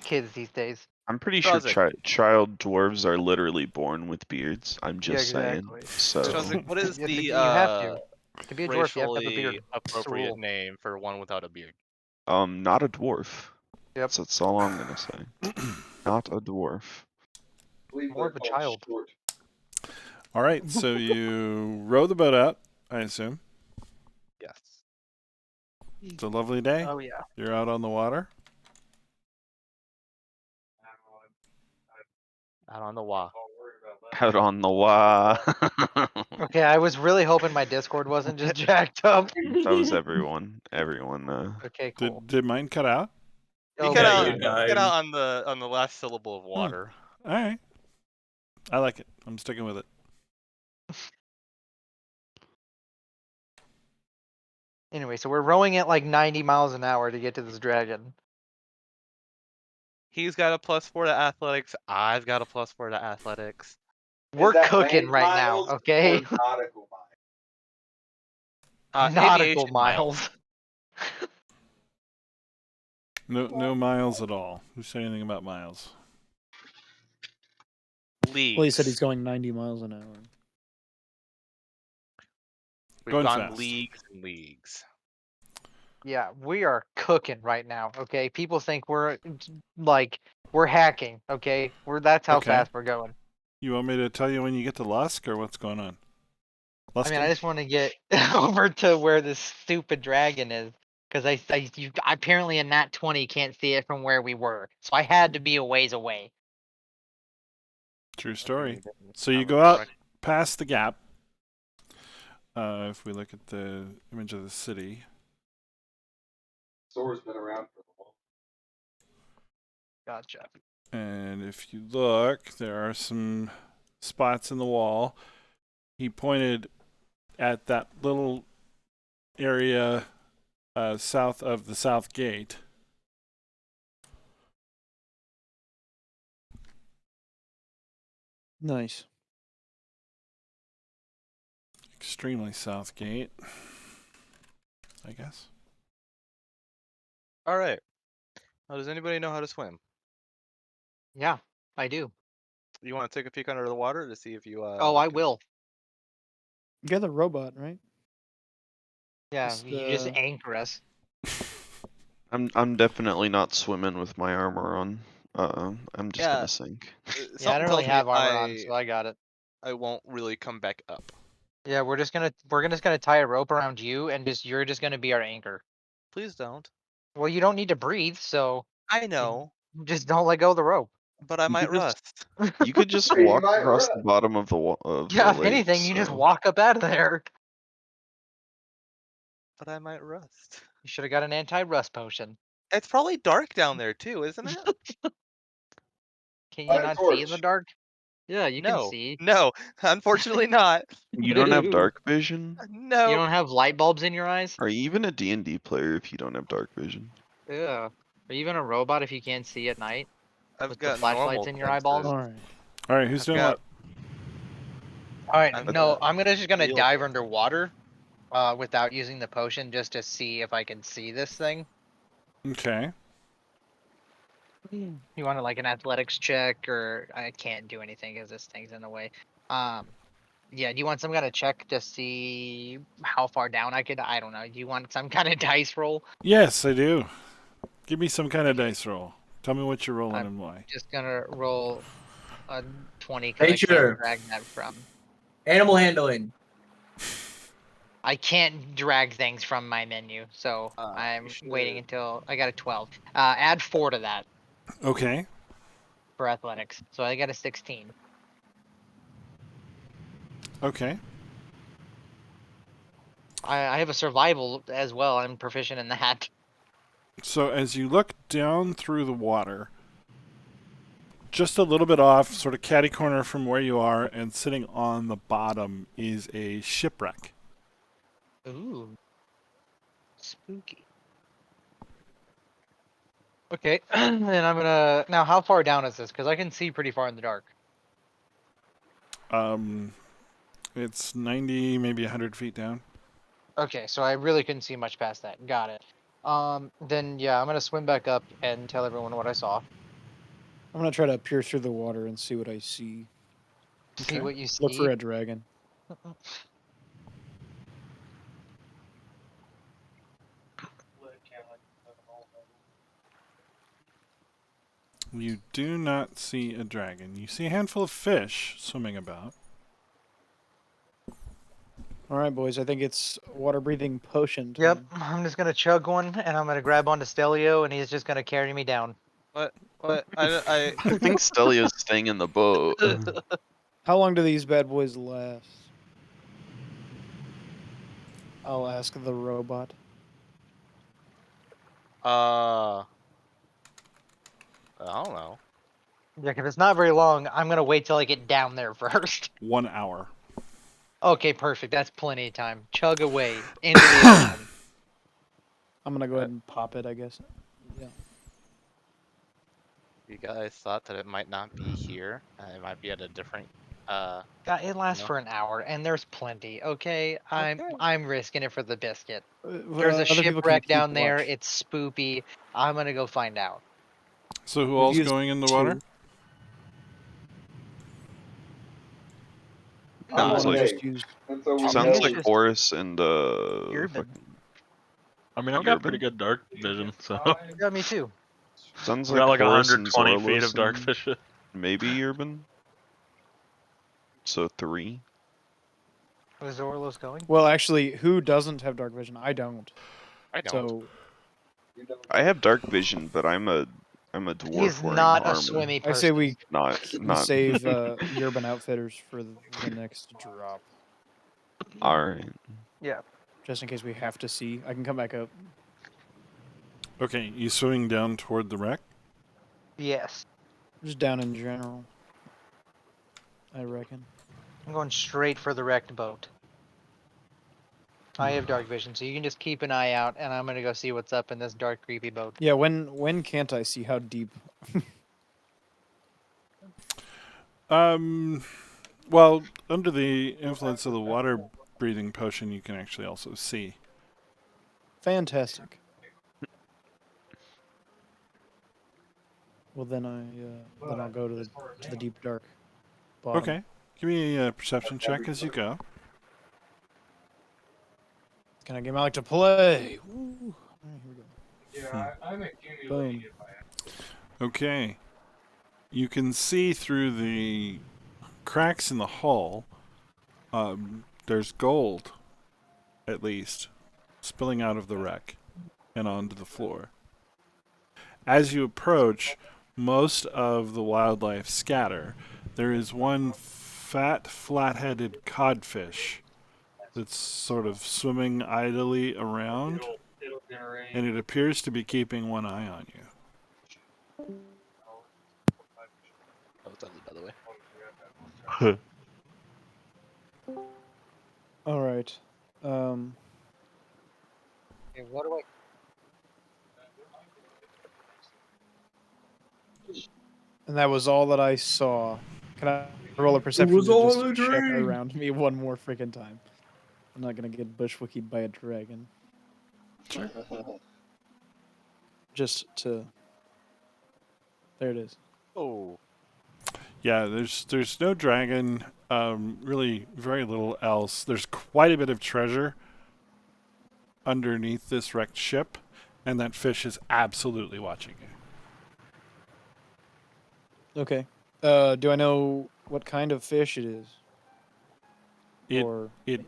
Kids these days. I'm pretty Shazzy. sure child dwarves are literally born with beards. I'm Yeah, just exactly. saying. So Shazzy, what is You have to- the you have to. To be a dwarf, you have to have a beard. racially It's the appropriate rule. name for one without a beard? not a dwarf. Yep. That's all I'm gonna say. Not a dwarf. More of a child. All right, so you row the boat out, I assume. Yes. It's a lovely day. Oh yeah. You're out on the water. Out on the Wa. Out on the Wa. Okay, I was really hoping my Discord wasn't just jacked up. That was everyone. Everyone. Okay, cool. Did mine cut out? He Oh, cut yeah, out. you He died. cut out on the last syllable of water. All right. I like it. I'm sticking with it. Anyway, so we're rowing at like 90 miles an hour to get to this dragon. He's got a +4 to athletics. I've got a +4 to athletics. We're Is that cooking land right now, miles okay? or nautical Nautical Aviation miles. No miles at all. Who said anything about miles? Leagues. Well, he said he's going 90 miles an hour. We've Going gone fast. leagues and leagues. Yeah, we are cooking right now, okay? People think we're like we're hacking, okay? That's how Okay. fast we're going. You want me to tell you when you get to Lusk, or what's going on? I mean, I Luskin? just want to get over to where this stupid dragon is, because apparently a nat 20 can't see it from where we were, so I had to be a ways away. True story. Okay, So you I'm go out correct. past the gap. If we look at the image of the city, Sora's been around for a while. Gotcha. and if you look, there are some spots in the wall. He pointed at that little area south of the south gate. Nice. Extremely south gate, I guess. All right. Now, does anybody know how to swim? Yeah, I do. You want to take a peek under the water to see if you? Oh, I will. You're the robot, right? Yeah, Just, you just anchor us. I'm definitely not swimming with my armor on. I'm just Yeah. gonna sink. Yeah, I Something don't really tells me have armor on, so I got it. I won't really come back up. Yeah, we're just gonna tie a rope around you, and you're just gonna be our anchor. Please don't. Well, you don't need to breathe, so I know, just don't let go of the rope. but I You might could just- rust. You could just You walk might across run. the bottom of the Yeah, if lake, anything, you just so- walk up out of there. But I might rust. You should have got an anti-rust potion. It's probably dark down there too, isn't it? Can you Light a not see in the torch. dark? Yeah, you can No, see. no, unfortunately not. You don't have dark vision? You No, don't have light bulbs in your eyes? Are you even a D&D player if you don't have dark vision? Yeah. Are you even a robot if you can't see at night? I've With the got flashlights normal in your senses. eyeballs? All right. All right, who's I've doing got- what? Alright, I've no, got I'm just gonna real dive senses. underwater without using the potion just to see if I can see this thing. Okay. You want like an athletics check, or I can't do anything because this thing's in the way. Yeah, do you want some kind of check to see how far down I could? I don't know. Do you want some kind of dice roll? Yes, I do. Give me some kind of dice roll. Tell me what you're rolling I'm- and why. Just gonna roll a 20 because I Nature. can't drag that from. Animal handling. I can't drag things from my menu, so You I'm should. waiting until I got a 12. Add 4 to that Okay. for athletics, so I got a 16. Okay. I have a survival as well. I'm proficient in that. So as you look down through the water, just a little bit off, sort of catty corner from where you are, and sitting on the bottom is a shipwreck. Ooh, spooky. Okay, and I'm gonna now. How far down is this? Because I can see pretty far in the dark. It's 90, maybe 100 feet down. Okay, so I really couldn't see much past that. Got it. Then yeah, I'm gonna swim back up and tell everyone what I saw. I'm gonna try to pierce through the water and see what I see. See Okay. what you see. Look for a dragon. You do not see a dragon. You see a handful of fish swimming about. All right, boys. I think it's water-breathing potion time. Yep, I'm just gonna chug one, and I'm gonna grab onto Stelio, and he's just gonna carry me down. What? But I I think Stelia's staying in the boat. How long do these bad boys last? I'll ask the robot. I don't know. Yeah, if it's not very long, I'm gonna wait till I get down there first. 1 hour. Okay, perfect. That's plenty of time. Chug away into the ocean. I'm gonna go ahead and pop it, I guess. Yeah. You guys thought that it might not be here. It might be at a different. God, it lasts No. for an hour, and there's plenty. Okay, Okay. I'm risking it for the biscuit. There's There's a other people can shipwreck keep down there. watch. It's spoopy. I'm gonna go find out. So who We've all's used going in the 2. water? I Nah, will Sounds like stay. just use. And so we I think sounds it's like know. just Horace and Urban. fucking I mean, I've got pretty Urban. good dark vision, so Yeah, me too. Sounds I've like got like Horace and 120 feet Zorlos of dark and vision. maybe Urban. So 3. Where's Orlos going? Well, actually, who doesn't have dark vision? I don't. I don't. So I have dark vision, but I'm a dwarf He's wearing not a armor. swimmy I say person. we Not. save Urban Outfitters for the next drop, All right. Yeah. just in case we have to see. I can come back up. Okay, you swimming down toward the wreck? Yes. Just down in general, I reckon. I'm going straight for the wrecked boat. I have dark vision, so you can just keep an eye out, and I'm gonna go see what's up in this dark, creepy boat. Yeah, when can't I see how deep? Well, under the influence of the water breathing potion, you can actually also see. Fantastic. Well, then I'll go to the deep dark bottom. Okay, give me a perception check as you go. Kind of game I like to play. Woo. All right, here we go. Boom. Okay, you can see through the cracks in the hull. There's gold, at least, spilling out of the wreck and onto the floor. As you approach, most of the wildlife scatter. There is one fat, flat-headed codfish that's sort of swimming idly around, and it appears to be keeping one eye on you. Oh, it's ugly, by the way. All right. Okay, what do I? And that was all that I saw. Can I roll a perception was to all just a check dream. around me one more freaking time? I'm not gonna get bushwickied by a dragon. Just to. There it is. Oh. Yeah, there's no dragon. Really, very little else. There's quite a bit of treasure underneath this wrecked ship, and that fish is absolutely watching you. Okay. Do I know what kind of fish it is? Or It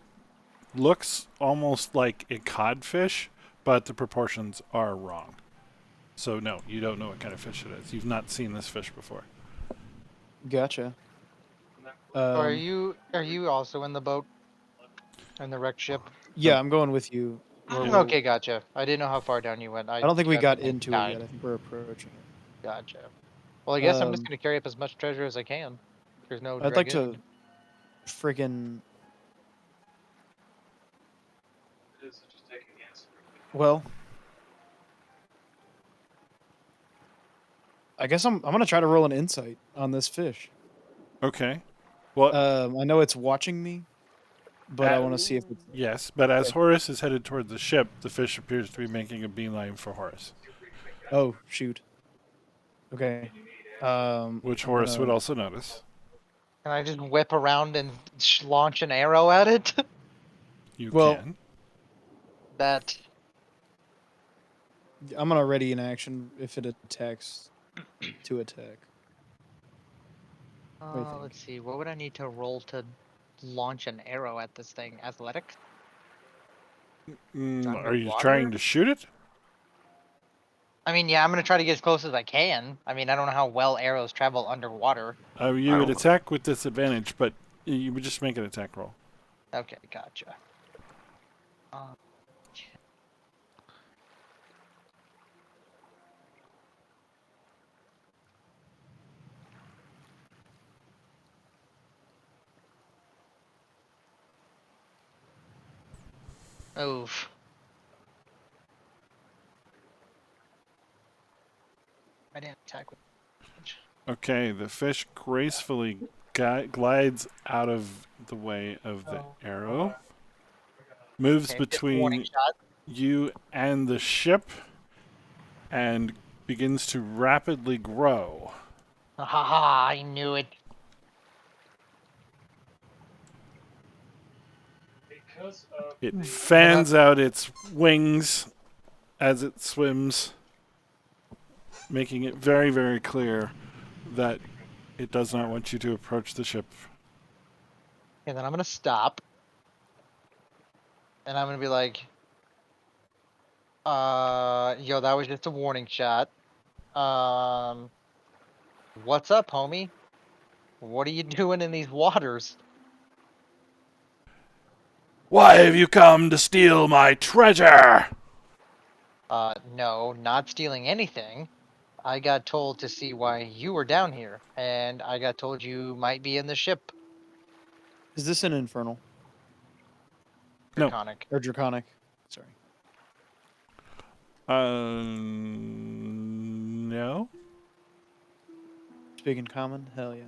looks almost like a codfish, but the proportions are wrong. So no, you don't know what kind of fish it is. You've not seen this fish before. gotcha. Are you also in the boat? In the wrecked ship? Yeah, I'm going with you. Okay, gotcha. I didn't know how far down you went. I don't think we That got thing into it died. yet. I think we're approaching it. Gotcha. Well, I guess I'm just Um, gonna carry up as much treasure as I can. There's no I'd like to dragon. freaking. Well, I guess I'm gonna try to roll an insight on this fish. Okay. Well, I know it's watching me, but I want to see if it's. yes, but as Okay. Horace is headed toward the ship, the fish appears to be making a beeline for Horace, Oh shoot. Okay. which I'm Horace would gonna- also notice. Can I just whip around and launch an arrow at it? You Well- can. That. I'm gonna ready an action if it attacks to attack. do you think? Let's see. What would I need to roll to launch an arrow at this thing? Athletics? Are you Underwater? trying to shoot it? I mean, yeah, I'm gonna try to get as close as I can. I mean, I don't know how well arrows travel underwater. You would attack with disadvantage, but you would just make an attack roll. Okay, gotcha. Oof. I didn't attack with. Okay, the fish gracefully glides out of the way of the arrow, moves Okay, just a warning between shot. you and the ship, and begins to rapidly grow. Ha ha! I knew it. It fans out its wings as it swims, making it very, very clear that it does not want you to approach the ship. And then I'm gonna stop. And I'm gonna be like, yo, that was just a warning shot. What's up, homie? What are you doing in these waters? Why have you come to steal my treasure? No, not stealing anything. I got told to see why you were down here, and I got told you might be in the ship. Is this an infernal No. Draconic. or draconic? Sorry. No. Speaking common? Hell yeah.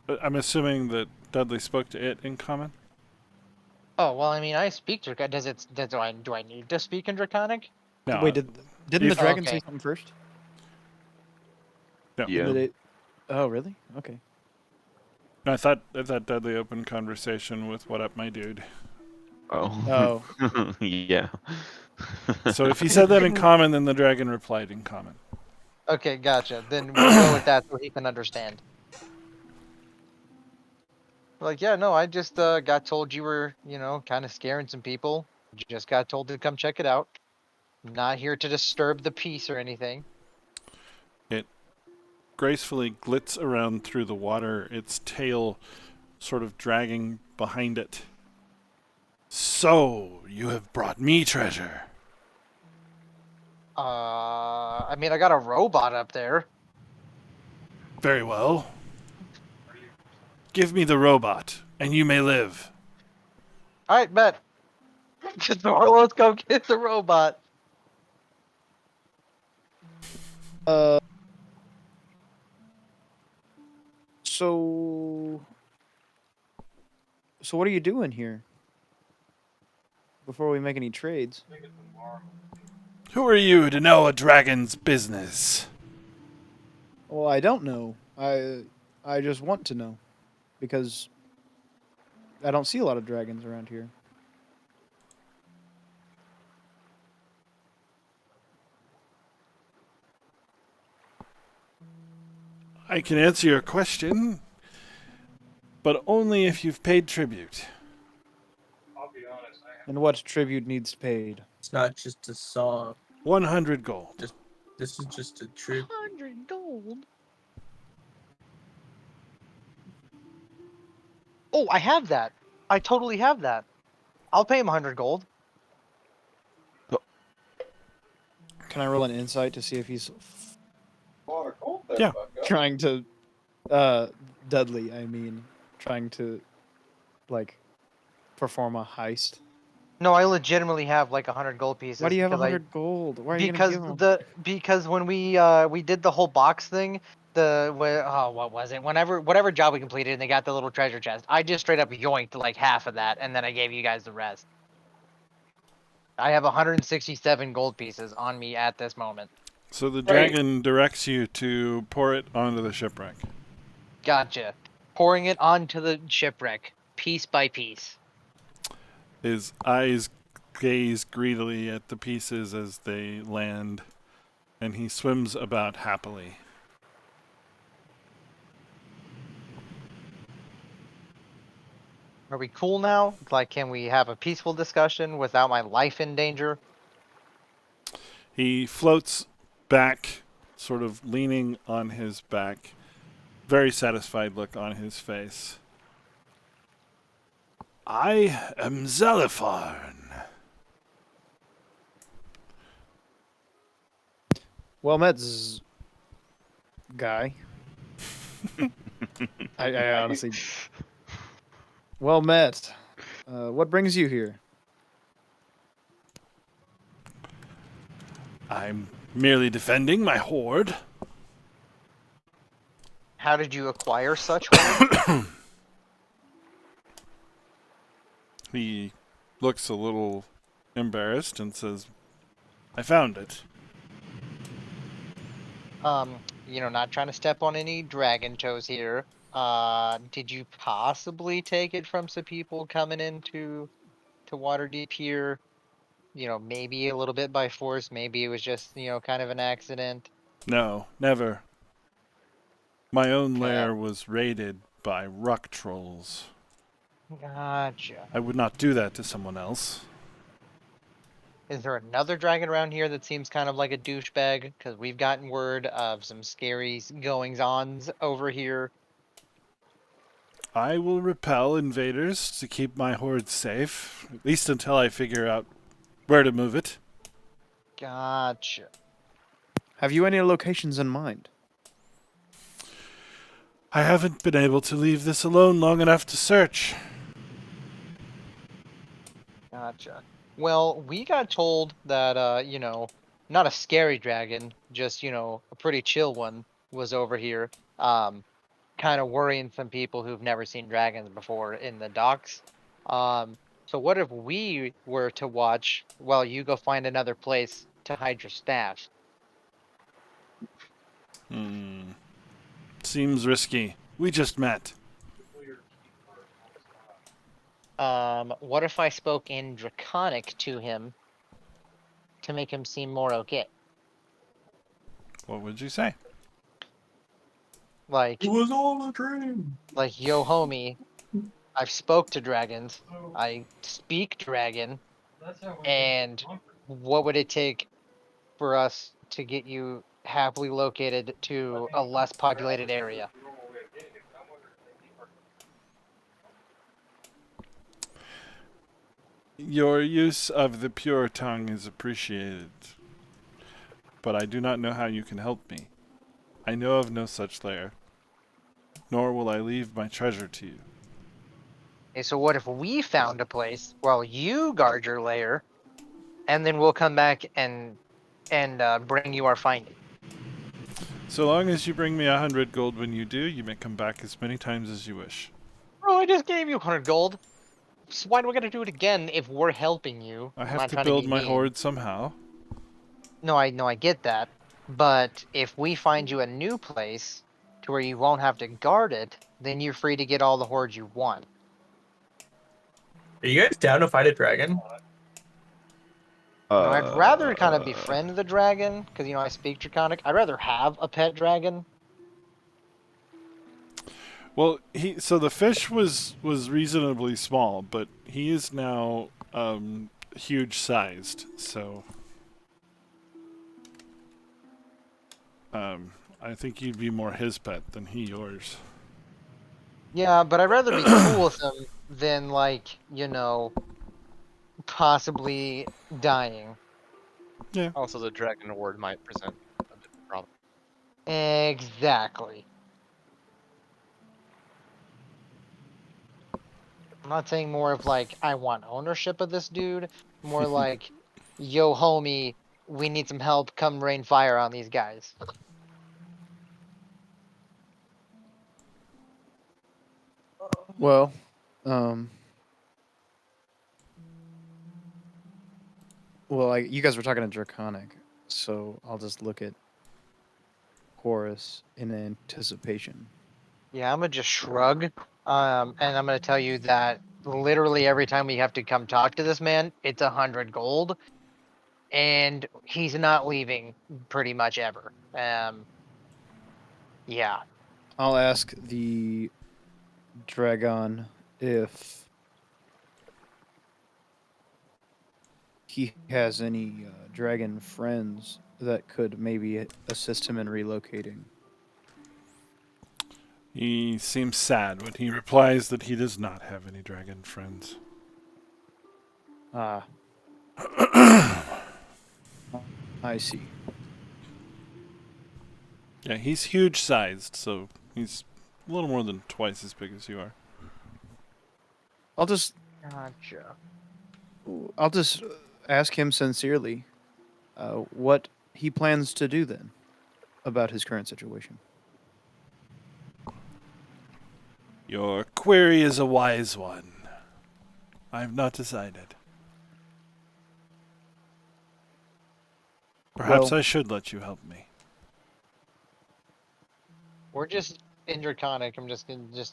But I'm assuming that Dudley spoke to it in common. Oh well, I mean, I speak Draconic. Do I need to speak in Draconic? No. Wait, didn't the if- dragon okay. say something first? No. Yeah. Did it? Oh, really? Okay. I thought Dudley opened conversation with "What up, my dude." Oh. Oh. Yeah. So if he said that in common, then the dragon replied in common. Okay, gotcha. Then we'll go with that so he can understand. Like, yeah, no, I just got told you were, kind of scaring some people. Just got told to come check it out. Not here to disturb the peace or anything. It gracefully glits around through the water, its tail sort of dragging behind it. So, you have brought me treasure. I mean, I got a robot up there. Very well. Give me the robot, and you may live. All right, bet. Let's go get the robot. So what are you doing here? Before we make any trades. Who are you to know a dragon's business? Well, I don't know. I just want to know because I don't see a lot of dragons around here. I can answer your question, but only if you've paid tribute. And what tribute needs paid? It's not just a song. 100 gold. This is just a trip. 100 gold. Oh, I have that. I totally have that. I'll pay him 100 gold. Can I roll an insight to see if he's Yeah. trying to Dudley, I mean, trying to like perform a heist? No, I legitimately have like 100 gold pieces. Why do you have because 100 gold? Why are you gonna Because give him? because when we did the whole box thing, what was it? Whatever job we completed, and they got the little treasure chest. I just straight up yoinked like half of that, and then I gave you guys the rest. I have 167 gold pieces on me at this moment. So the dragon directs you to pour it onto the shipwreck. Gotcha. Pouring it onto the shipwreck, piece by piece. His eyes gaze greedily at the pieces as they land, and he swims about happily. Are we cool now? Like, can we have a peaceful discussion without my life in danger? He floats back, sort of leaning on his back. Very satisfied look on his face. I am Zalifarn. Well met, guy. I honestly. Well met. What brings you here? I'm merely defending my horde. How did you acquire such horn? He looks a little embarrassed and says, I found it. Not trying to step on any dragon toes here. Did you possibly take it from some people coming into Waterdeep here? Maybe a little bit by force. Maybe it was just, kind of an accident. No, never. My own Okay. lair was raided by ruck trolls. Gotcha. I would not do that to someone else. Is there another dragon around here that seems kind of like a douchebag? Because we've gotten word of some scary goings-ons over here. I will repel invaders to keep my horde safe, at least until I figure out where to move it. Gotcha. Have you any locations in mind? I haven't been able to leave this alone long enough to search. Gotcha. Well, we got told that, not a scary dragon, just, a pretty chill one was over here, kind of worrying some people who've never seen dragons before in the docks. So what if we were to watch while you go find another place to hide your stash? Seems risky. We just met. What if I spoke in Draconic to him to make him seem more okay? What would you say? Like, It was all a dream. yo, homie, I've spoke to dragons. I speak dragon. And what would it take for us to get you happily located to a less populated area? Your use of the pure tongue is appreciated, but I do not know how you can help me. I know of no such lair, nor will I leave my treasure to you. Okay, so what if we found a place while you guard your lair, and then we'll come back and bring you our finding? So long as you bring me 100 gold when you do, you may come back as many times as you wish. Bro, I just gave you 100 gold. So why do we gotta do it again if we're helping you? I I'm have not to trying build be my mean. horde somehow. No, I get that. But if we find you a new place to where you won't have to guard it, then you're free to get all the hordes you want. Are you guys down to fight a dragon? I'd rather kind of befriend the dragon, because, I speak Draconic. I'd rather have a pet dragon. Well, so the fish was reasonably small, but he is now huge sized. So I think you'd be more his pet than he yours. Yeah, but I'd rather be cool with him than, possibly dying. Yeah. Also, the dragon horde might present a bit of a problem. Exactly. I'm not saying more of I want ownership of this dude. More like, yo, homie, we need some help. Come rain fire on these guys. Well, you guys were talking to Draconic, so I'll just look at Horus in anticipation. Yeah, I'm gonna just shrug. And I'm gonna tell you that literally every time we have to come talk to this man, it's 100 gold, and he's not leaving pretty much ever. Yeah. I'll ask the dragon if he has any dragon friends that could maybe assist him in relocating. He seems sad when he replies that he does not have any dragon friends. Ah, I see. Yeah, he's huge sized, so he's a little more than twice as big as you are. I'll just Gotcha. ask him sincerely what he plans to do then about his current situation. Your query is a wise one. I've not decided. Perhaps Well- I should let you help me. We're just Indraconic. I'm just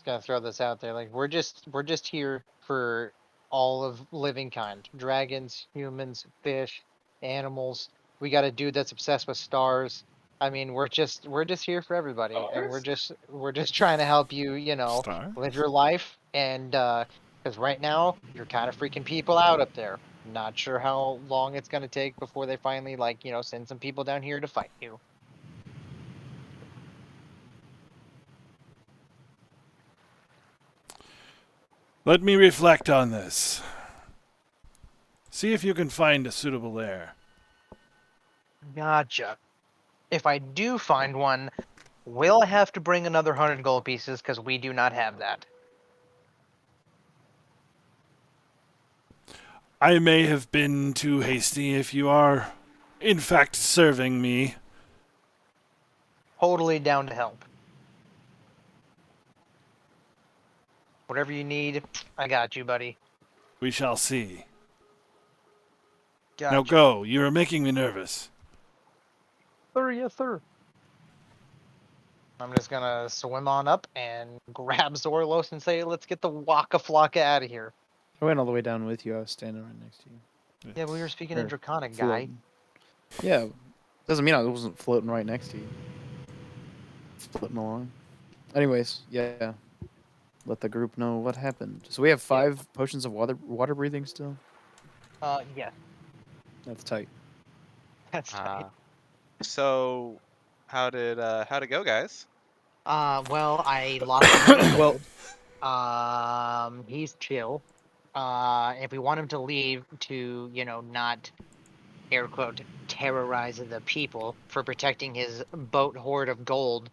gonna throw this out there. Like we're just here for all of living kind. Dragons, humans, fish, animals. We got a dude that's obsessed with stars. I mean, we're just here for everybody, and we're just trying to help you, Star? live your life. And because right now you're kind of freaking people out up there. Not sure how long it's gonna take before they finally send some people down here to fight you. Let me reflect on this. See if you can find a suitable heir. Gotcha. If I do find one, will I have to bring another 100 gold pieces? Because we do not have that. I may have been too hasty if you are, in fact, serving me. Totally down to help. Whatever you need, I got you, buddy. We shall see. Gotcha. Now go. You are making me nervous. Sir, yes, sir. I'm just gonna swim on up and grab Zorlos and say, let's get the Waka Flocka out of here. I went all the way down with you. I was standing right next to you. Yeah, we were speaking in Or Draconic, guy. floating. Yeah, doesn't mean I wasn't floating right next to you. Floating along. Anyways, yeah. Let the group know what happened. So we have 5 potions of water breathing still. Yeah, That's tight. that's right. So, how'd it go, guys? Well, I lost him. Well, He's chill. If we want him to leave to, not air quote terrorize the people for protecting his boat hoard of gold,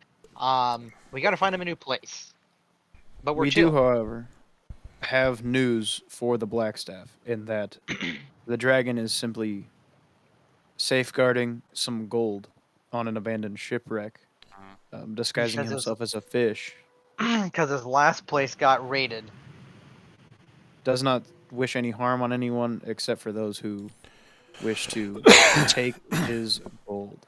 we got to find him a new place. But we're we chill. do, however, have news for the Blackstaff in that the dragon is simply safeguarding some gold on an abandoned shipwreck, disguising Because himself as a fish. because his last place got raided. Does not wish any harm on anyone except for those who wish to take his gold.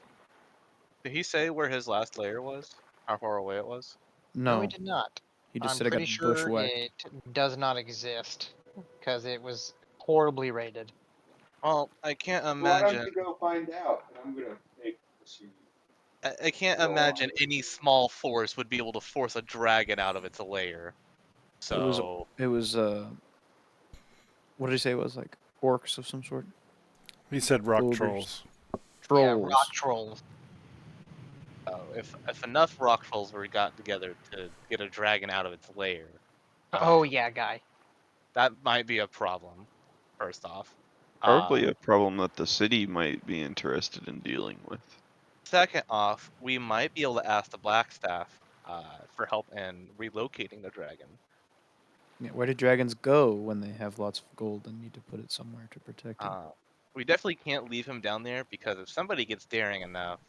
Did he say where his last lair was? How far away it was? No, he No, did not. he just I'm said I pretty got sure bushwhacked. it does not exist because it was horribly raided. Well, I can't Why don't imagine. you go find out? And I'm gonna take the I can't Go along imagine with any small force would be able to force a dragon out of its lair. So It was what did he say it was, like orcs of some sort? He said rock Ogres. trolls. Yeah, Trolls. rock trolls. if enough rock trolls were gotten together to get a dragon out of its lair, Oh yeah, guy. that might be a problem. First off, Probably uh, a problem that the city might be interested in dealing with. second off, we might be able to ask the Blackstaff for help in relocating the dragon. Yeah, where do dragons go when they have lots of gold and need to put it somewhere to protect it? We definitely can't leave him down there because if somebody gets daring enough,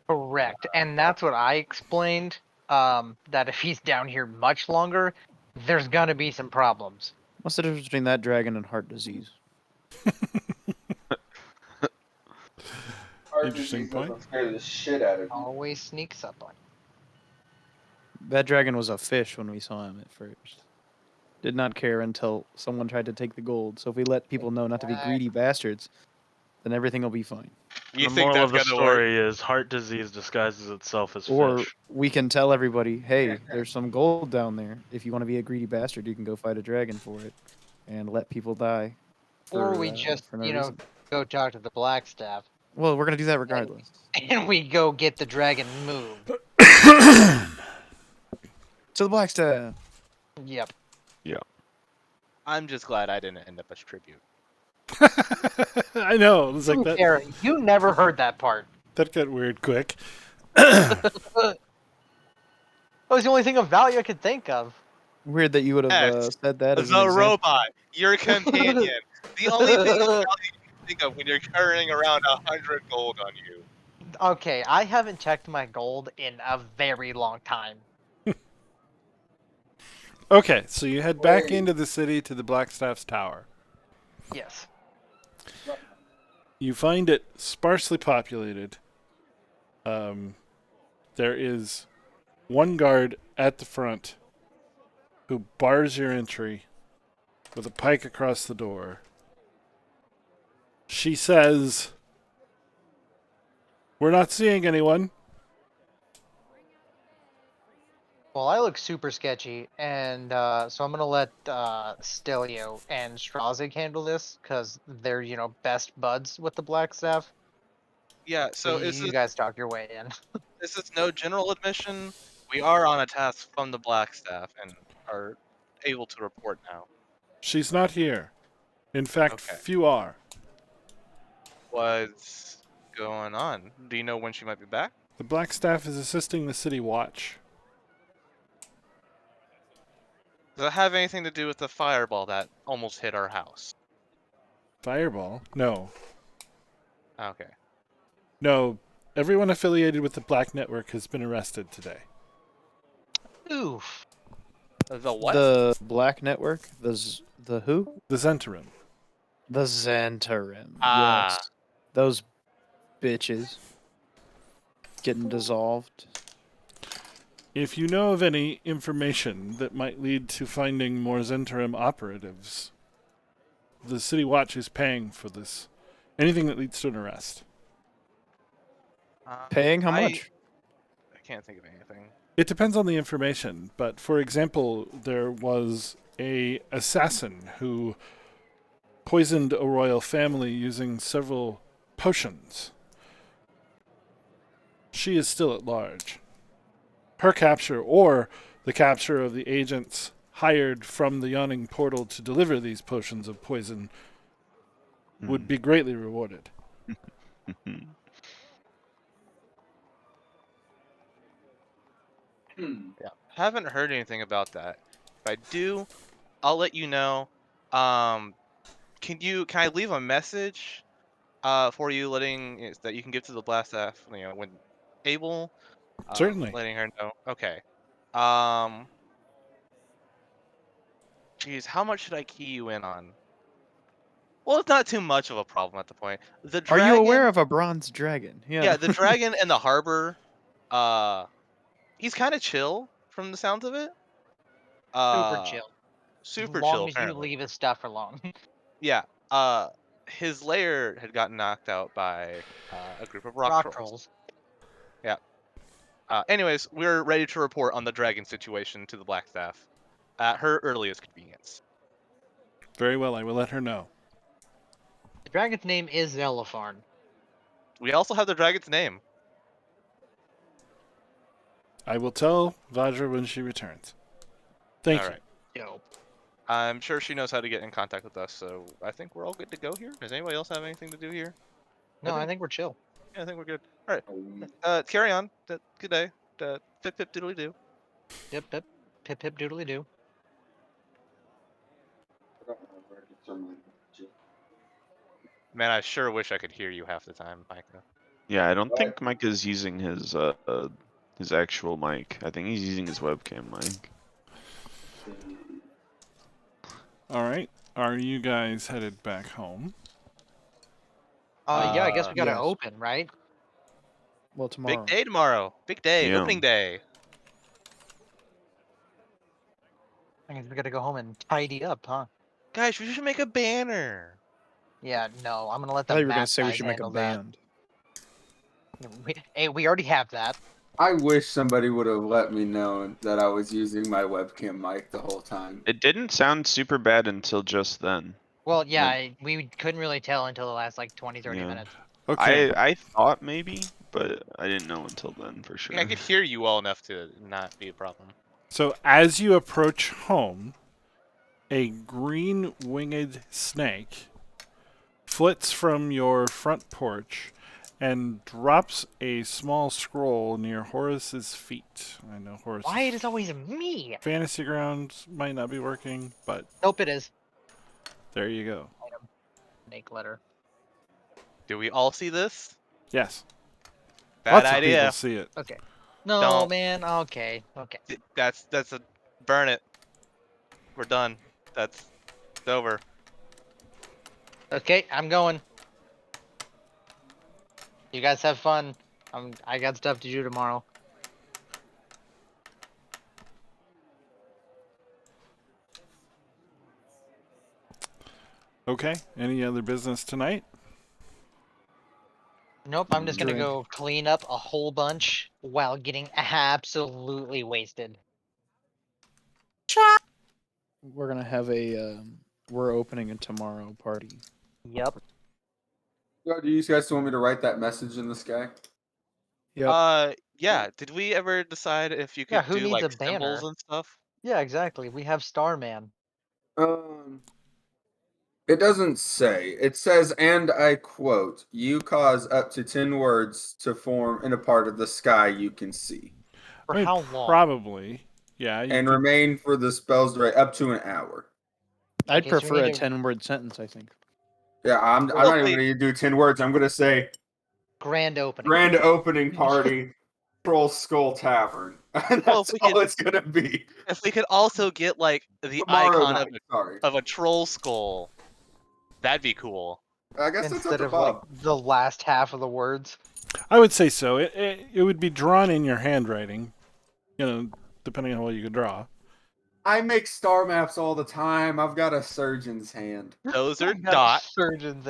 Correct. And that's what I explained. That if he's down here much longer, there's gonna be some problems. What's the difference between that dragon and heart disease? heart Interesting disease point. doesn't scare the shit out of you. Always sneaks up on That dragon was a fish when we saw him at first. Did not care until someone tried to take the gold. So if we let people know not to be greedy bastards, then everything will be fine. you The think moral that's of the gonna work? story is heart disease disguises itself as Or fish. we can tell everybody, hey, there's some gold down there. If you want to be a greedy bastard, you can go fight a dragon for it and let people die Or for, we just, for no reason. Go talk to the black staff, Well, we're gonna do that regardless. and we go get the dragon moved. To the black staff. Yep. I'm just glad I didn't end up as tribute. I know. It was like that. Aaron, you never heard that part. That got weird quick. That was the only thing of value I could think of. Weird that you would have X, said that as an The example. robot, your companion. The only thing of value you can think of when you're carrying around 100 gold on you. Okay, I haven't checked my gold in a very long time. Okay, so you head back Wait. into the city to the Blackstaff's tower. Yes. You find it sparsely populated. There is one guard at the front who bars your entry with a pike across the door. She says, "We're not seeing anyone." Well, I look super sketchy, and so I'm gonna let Stelio and Strazik handle this because they're best buds with the black staff. Yeah, so You guys talk your way in. this is no general admission. We are on a task from the Black Staff and are able to report now. She's not here. In fact, Okay. few are. What's going on? Do you know when she might be back? The Blackstaff is assisting the city watch. Does it have anything to do with the fireball that almost hit our house? Fireball? No. Okay. No. Everyone affiliated with the Black Network has been arrested today. Oof. The what? The Black Network? The who? The Zentarim. The Zentarim. Ah. Yes. Those bitches. Getting dissolved. If you know of any information that might lead to finding more Zentarim operatives, the City Watch is paying for this. Anything that leads to an arrest. Paying how much? I can't think of anything. It depends on the information, but for example, there was a assassin who poisoned a royal family using several potions. She is still at large. Her capture, or the capture of the agents hired from the Yawning Portal to deliver these potions of poison, would be greatly rewarded. Yeah. Haven't heard anything about that. If I do, I'll let you know. Can I leave a message for you that you can give to the blast staff, when able? Certainly. Letting her know. Okay. Geez, how much should I key you in on? Well, it's not too much of a problem at the point. The Are dragon, you aware of a bronze dragon? Yeah, the dragon in the harbor. He's kind of chill from the sounds of it. Super chill. Super As long chill, as you apparently. leave his stuff alone. Yeah. His lair had gotten knocked out by a group of rock trolls. Yeah. Anyways, we're ready to report on the dragon situation to the Black Staff at her earliest convenience. Very well, I will let her know. The dragon's name is Zelopharn. We also have the dragon's name. I will tell Vajra when she returns. Thank you. All right. Yo. I'm sure she knows how to get in contact with us, so I think we're all good to go here. Does anybody else have anything to do here? No, I think we're chill. Yeah, I think we're good. All right. Carry on. Good day. Pip pip doodly doo. Yep, yep. Pip pip doodly doo. Man, I sure wish I could hear you half the time, Micah. Yeah, I don't think Mike is using his actual mic. I think he's using his webcam mic. All right. Are you guys headed back home? Yeah, I guess we gotta yes. open, right? Well, tomorrow. Big day tomorrow. Big day. Yeah. Opening day. I guess we gotta go home and tidy up, huh? Guys, we should make a banner. Yeah, no, I'm gonna let I thought the you were gonna map say we guys should make a handle that. band. We already have that. I wish somebody would have let me know that I was using my webcam mic the whole time. It didn't sound super bad until just then. Well, yeah, Yeah. we couldn't really tell until the last like 20, 30 Yeah. minutes. Okay. I thought maybe, but I didn't know until then for sure. I could hear you well enough to not be a problem. So as you approach home, a green winged snake flits from your front porch and drops a small scroll near Horace's feet. I know Horace. Why it is always me? Fantasy Grounds might not be working, but Nope, it is. there you go. Snake letter. Do we all see this? Yes. Bad Lots of idea. people see it. Okay. No, Don't. man. Okay. Okay. That's a burn it. We're done. It's over. Okay, I'm going. You guys have fun. I got stuff to do tomorrow. Okay. Any other business tonight? Nope, I'm just gonna Drink. go clean up a whole bunch while getting absolutely wasted. We're gonna have a we're opening a tomorrow party. Yep. So, do you guys want me to write that message in the sky? Yep. Yeah. Did we ever decide if you Yeah, could who do needs like a symbols banner? and stuff? Yeah, exactly. We have Starman. It doesn't say. It says, and I quote, "You cause up to 10 words to form in a part of the sky you can see, For I mean, how long? probably. Yeah. You and could, remain for the spell's duration up to an hour." I'd Okay, so we prefer a need to 10-word sentence, I think. Yeah, I'm Well, not even wait. going to do 10 words. I'm going to say grand opening. grand opening party, Troll Skull Tavern. And Well, that's all it's going to be. if we could also get like the Tomorrow icon night. Sorry. of a troll skull, that'd be cool. I guess that's up Instead to of like Bob. the last half of the words. I would say so. It would be drawn in your handwriting, depending on what you could draw. I make star maps all the time. I've got a surgeon's hand. Those are Got dots. surgeons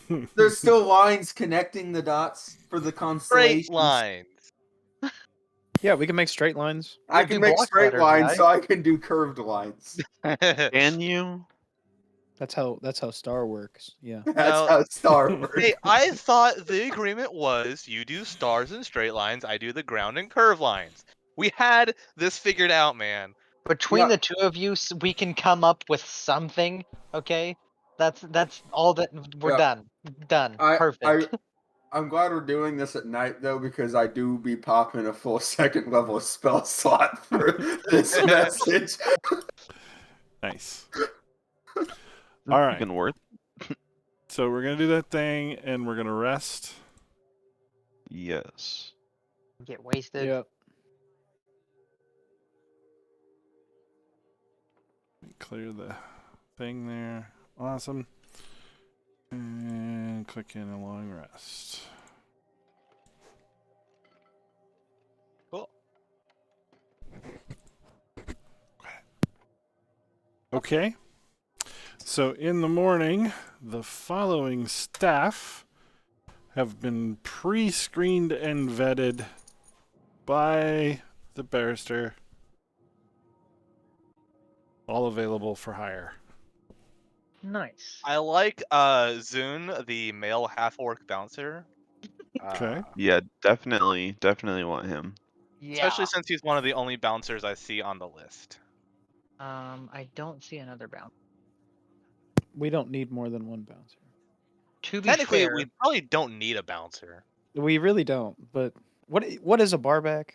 in. There's still lines connecting the dots for the Straight constellations. lines. Yeah, we can make straight lines. I Yeah, can do make block straight letters, lines, guys. so I can do curved lines. Can you? That's how Star works. Yeah. That's No. how Star works. Hey, I thought the agreement was you do stars and straight lines, I do the ground and curve lines. We had this figured out, man. Between Yeah. the two of you, we can come up with something. Okay, that's all that we're Yeah. done. Done. Perfect. I'm glad we're doing this at night though, because I do be popping a full second level spell slot for this message. Nice. All right. Fucking worth. So we're gonna do that thing, and we're gonna rest. Yes. Get wasted. Yep. Clear the thing there. Awesome. And click in a long rest. Cool. Okay. So in the morning, the following staff have been pre-screened and vetted by the barrister. All available for hire. Nice. I like Zune, the male half-orc bouncer. Okay. Yeah, definitely want him. Yeah. Especially since he's one of the only bouncers I see on the list. I don't see another bounce. We don't need more than one bouncer. To be Technically, fair, we probably don't need a bouncer. We really don't. But what is a barback?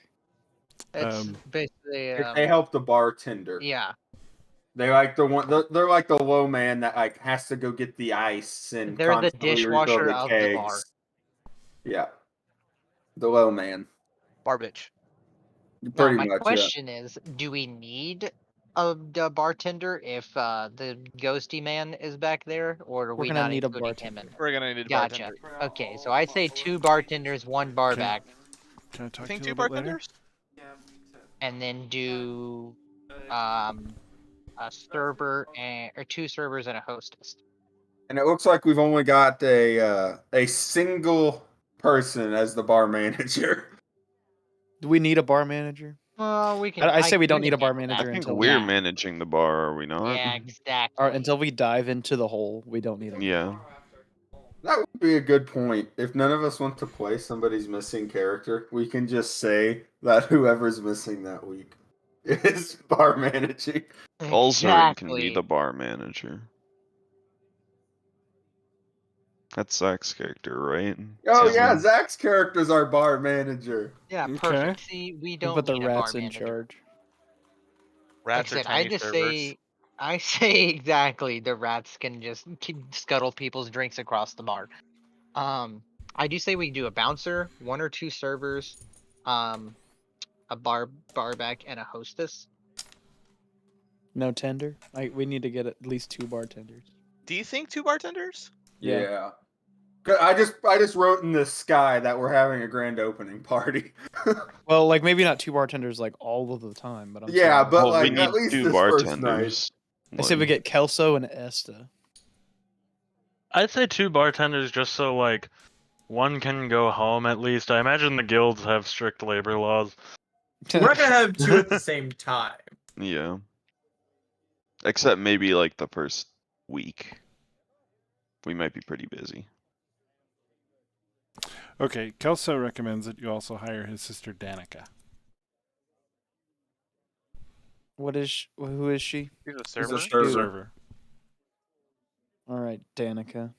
it's basically They help the bartender. yeah. They like the one. They're like the low man that like has to go get the ice and They're the constantly refill dishwasher the of the kegs. bar. Yeah, the low man. Bar bitch. Pretty Now, my much. question is, do we need a bartender if the ghosty man is back there, or are We're we gonna not need a including him in? bartender. We're gonna need a Gotcha. bartender. Okay, so I say 2 bartenders, 1 bar Okay. back, Can I You talk to think you a 2 little bit later? bartenders? and then do a server or 2 servers and a hostess. And it looks like we've only got a single person as the bar manager. Do we need a bar manager? Well, we can. I say we don't can need a bar handle that. manager I think until we're Yeah. managing the bar, are we not? Yeah, or exactly. until we dive into the hole. We don't need a Yeah. That would be a good point. If none of us want to play somebody's missing character, we can just say that whoever's missing that week is bar managing. Ulzarin can be Exactly. the bar manager. That's Zach's character, right? Oh Excuse yeah, me. Zach's character's our bar manager. Yeah, Okay. perfect. See, we We don't put the need a bar rats in manager. charge. Like I Rats are said, I tiny just servers. I say exactly. The rats can just keep scuttle people's drinks across the bar. I do say we do a bouncer, 1 or 2 servers, a barback, and a hostess. No tender. We need to get at least 2 bartenders. Do you think 2 bartenders? Yeah. Yeah. 'Cause I just wrote in the sky that we're having a grand opening party. Well, like maybe not 2 bartenders like all of the time, but I'm Yeah, saying, but Well, we like need at least 2 this first night. bartenders. I say we Like, get Kelso and Esta. I'd say 2 bartenders just so like one can go home at least. I imagine the guilds have strict labor laws. We're not gonna have 2 at the same time. yeah. Except maybe like the first week. We might be pretty busy. Okay, Kelso recommends that you also hire his sister Danica. Who is she? He's a He's server. a server. Server. All right, Danica.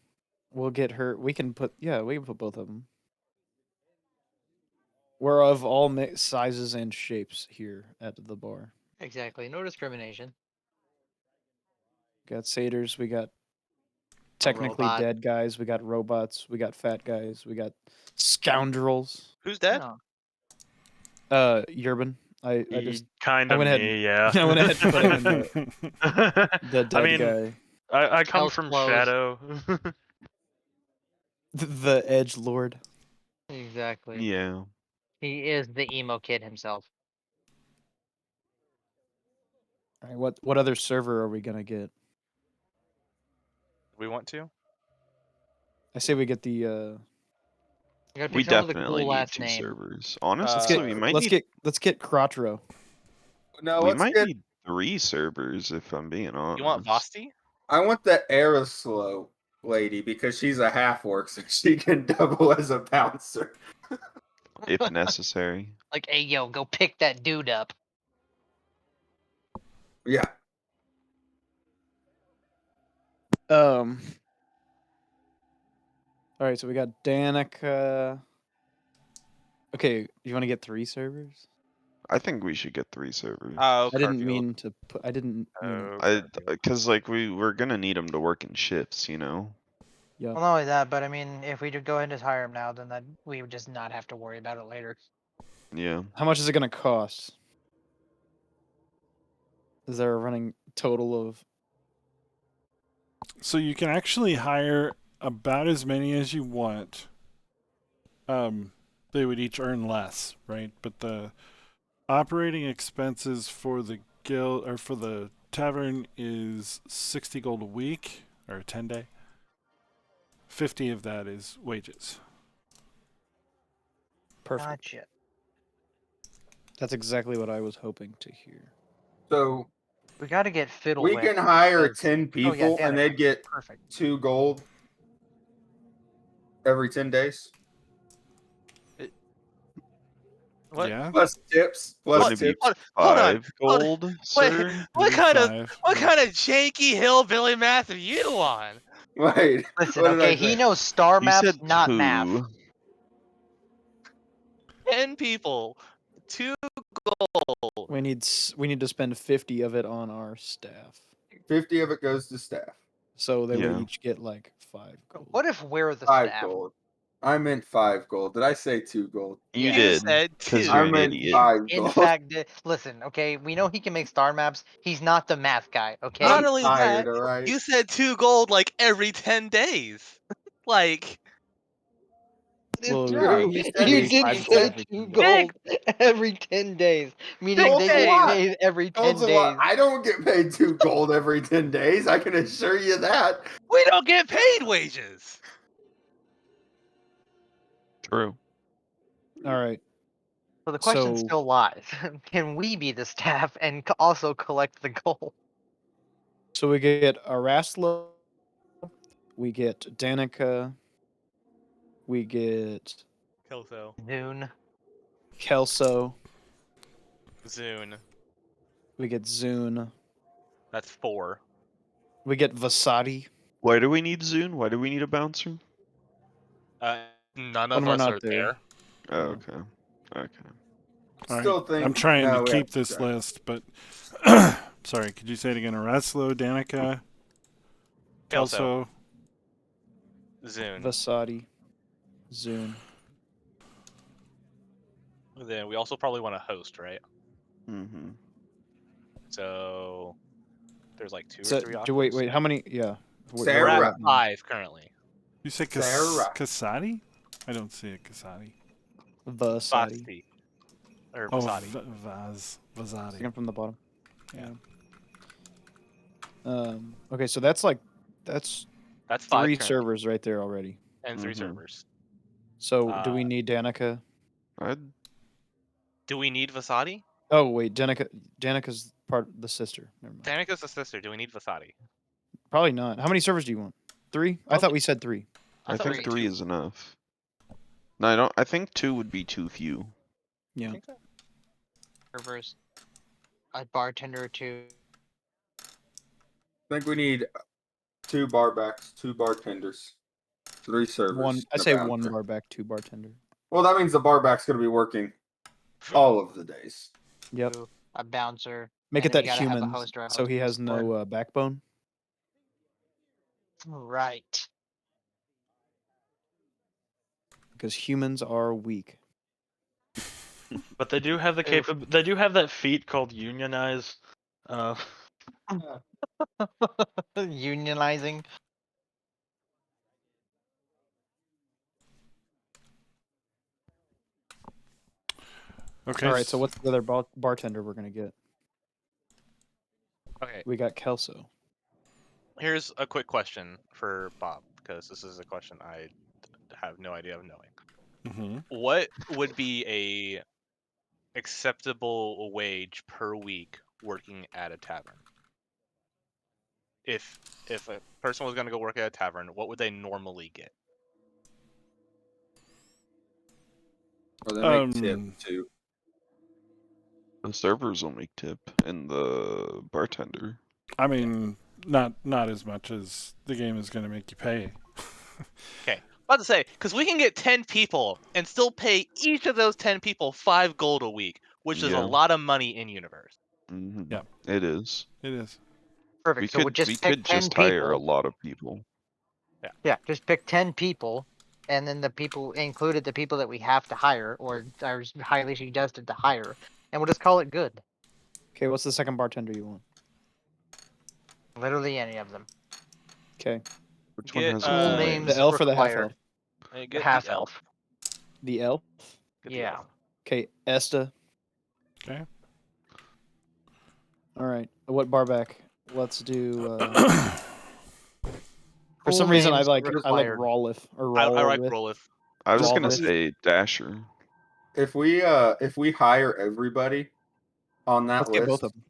We'll get her. We can put both of them. We're of all sizes and shapes here at the bar. Exactly. No discrimination. Got satyrs, we got technically robot. dead guys, we got robots, we got fat guys, we got scoundrels. Who's dead? No. Yerban. I just kind I of went ahead me, yeah. I went ahead and put him in the dead I mean, guy. I come Hell's from closed. Shadow. The edge lord. Exactly. Yeah. He is the emo kid himself. All right, what other server are we gonna get? We want to? I say we get the You gotta We pick someone with a definitely cool need last 2 name. servers. let's Honestly, get we might let's get Crotro. No, we let's might get. need 3 servers if I'm being honest. You want Vosti? I want the Aeroslow lady because she's a half orc, so she can double as a bouncer. If necessary. Like, hey, yo, go pick that dude up. Yeah. All right, so we got Danica. Okay, you want to get 3 servers? I think we should get 3 servers. Oh, I didn't Carfield. mean to put. I didn't mean Oh, it. Carfield. Cause like we're gonna need them to work in shifts, you know. Yeah. Well, not only that, but I mean, if we go ahead and just hire him now, then we would just not have to worry about it later. Yeah. How much is it gonna cost? Is there a running total of? So you can actually hire about as many as you want. They would each earn less, right? But the operating expenses for the guild or for the tavern is 60 gold a week or a 10-day. 50 of that is wages. Perfect. Gotcha. That's exactly what I was hoping to hear. So We got to get Fiddle. we can hire because- 10 Oh, yeah, people and Danica. they'd get Perfect. 2 gold every 10 days. What? Yeah. Plus tips. Plus What? Wouldn't it be tips. Hold on. 5 gold, sir? What Maybe kind of 5. what kind of janky hillbilly math are you on? Wait. Listen, what did I okay, he say? knows star You maps, said not 2. math. 10 people, 2 gold. We need to spend 50 of it on our staff, 50 of it goes to staff. so they Yeah. would each get like 5 gold. What if we're the 5 staff? gold. I meant 5 gold. Did I say 2 gold? You Yeah. did. said Because 2. you're I an meant idiot. 5 In gold. fact, listen, okay, we know he can make star maps. He's not the math guy, okay? Not I'm only tired, that, alright? you said 2 gold like every 10 days. Like, Well, true. we He said You he- did he say said 2 gold. gold every 10 days, meaning Gold's they a get lot. paid every 10 Gold's a lot. days. I don't get paid 2 gold every 10 days. I can assure you that. we don't get paid wages. True. All right. So the question So- still lies: Can we be the staff and also collect the gold? So we get Araslo, we get Danica, we get Kelso. Noon. Kelso, Zune. we get Zune, That's 4. we get Vasati. Why do we need Zune? Why do we need a bouncer? None When of we're us not are there. there. Oh, Yeah. okay. Okay. All Still right. think I'm trying no, to we keep have to this check. list, but sorry. Could you say it again? Araslo, Danica, Kelso. Kelso. Zune. Vasati, Zune. Then we also probably want to host, right? Mm-hmm. So there's like 2 or So, 3 options. wait, how many? Yeah. We're Sarah. at 5 currently. You say Sarah. Casati? I don't see it. Casati. Vasati. Vasti. Or Oh, Vasati. Vazati. Second from the bottom. Yeah. Okay, so that's 5 3 currently, servers right there already. and 3 Mhm. servers. So do we need Danica? I'd Do we need Vasati? Oh wait, Danica's part the sister. Never mind. Danica's a sister. Do we need Vasati? Probably not. How many servers do you want? 3? I thought we said 3. I thought we think said 3 2. is enough. No, I don't. I think 2 would be too few. Yeah. Think so? Servers. A bartender or 2. I think we need 2 barbacks, 2 bartenders, 3 servers. One. I and a say 1 bouncer. bar back, 2 bartender. Well, that means the barback's going to be working all of the days. Yep. A bouncer. Make and it then that you gotta have a human, host or a so he hostess has for it. no backbone. Right. Because humans are weak. But they do have the They do have that feat called unionize. Unionizing. Okay. All right. So what's the other bartender we're gonna get? Okay. We got Kelso. Here's a quick question for Bob, because this is a question I have no idea of knowing. Mm-hmm. What would be a acceptable wage per week working at a tavern? If a person was going to go work at a tavern, what would they normally get? Or they make tip too. The servers will make tip, and the bartender. I mean, not as much as the game is going to make you pay. Okay, about to say, because we can get 10 people and still pay each of those 10 people 5 gold a week, which is a Yeah. lot of money in universe. Mm-hmm. Yeah. It is. It is. Perfect. We so we'll could just we pick could 10 just people. hire a lot of people. Yeah, just pick 10 people, and then the people included the people that we have to hire or are highly suggested to hire, and we'll just call it good. Okay. What's the second bartender you want? Literally any of them. Okay. Which Get, one has a Full full names. name? The elf or the half required. elf? Hey, The get half the elf. The elf. Get the Yeah. elf. Okay. Esta. Okay. All right. What barback? Let's do. For Full some reason, I names like required. Rolliff or I like Rollith. Rolith. I was Raw gonna list. say Dasher. If we hire everybody on that Let's get list, both of them.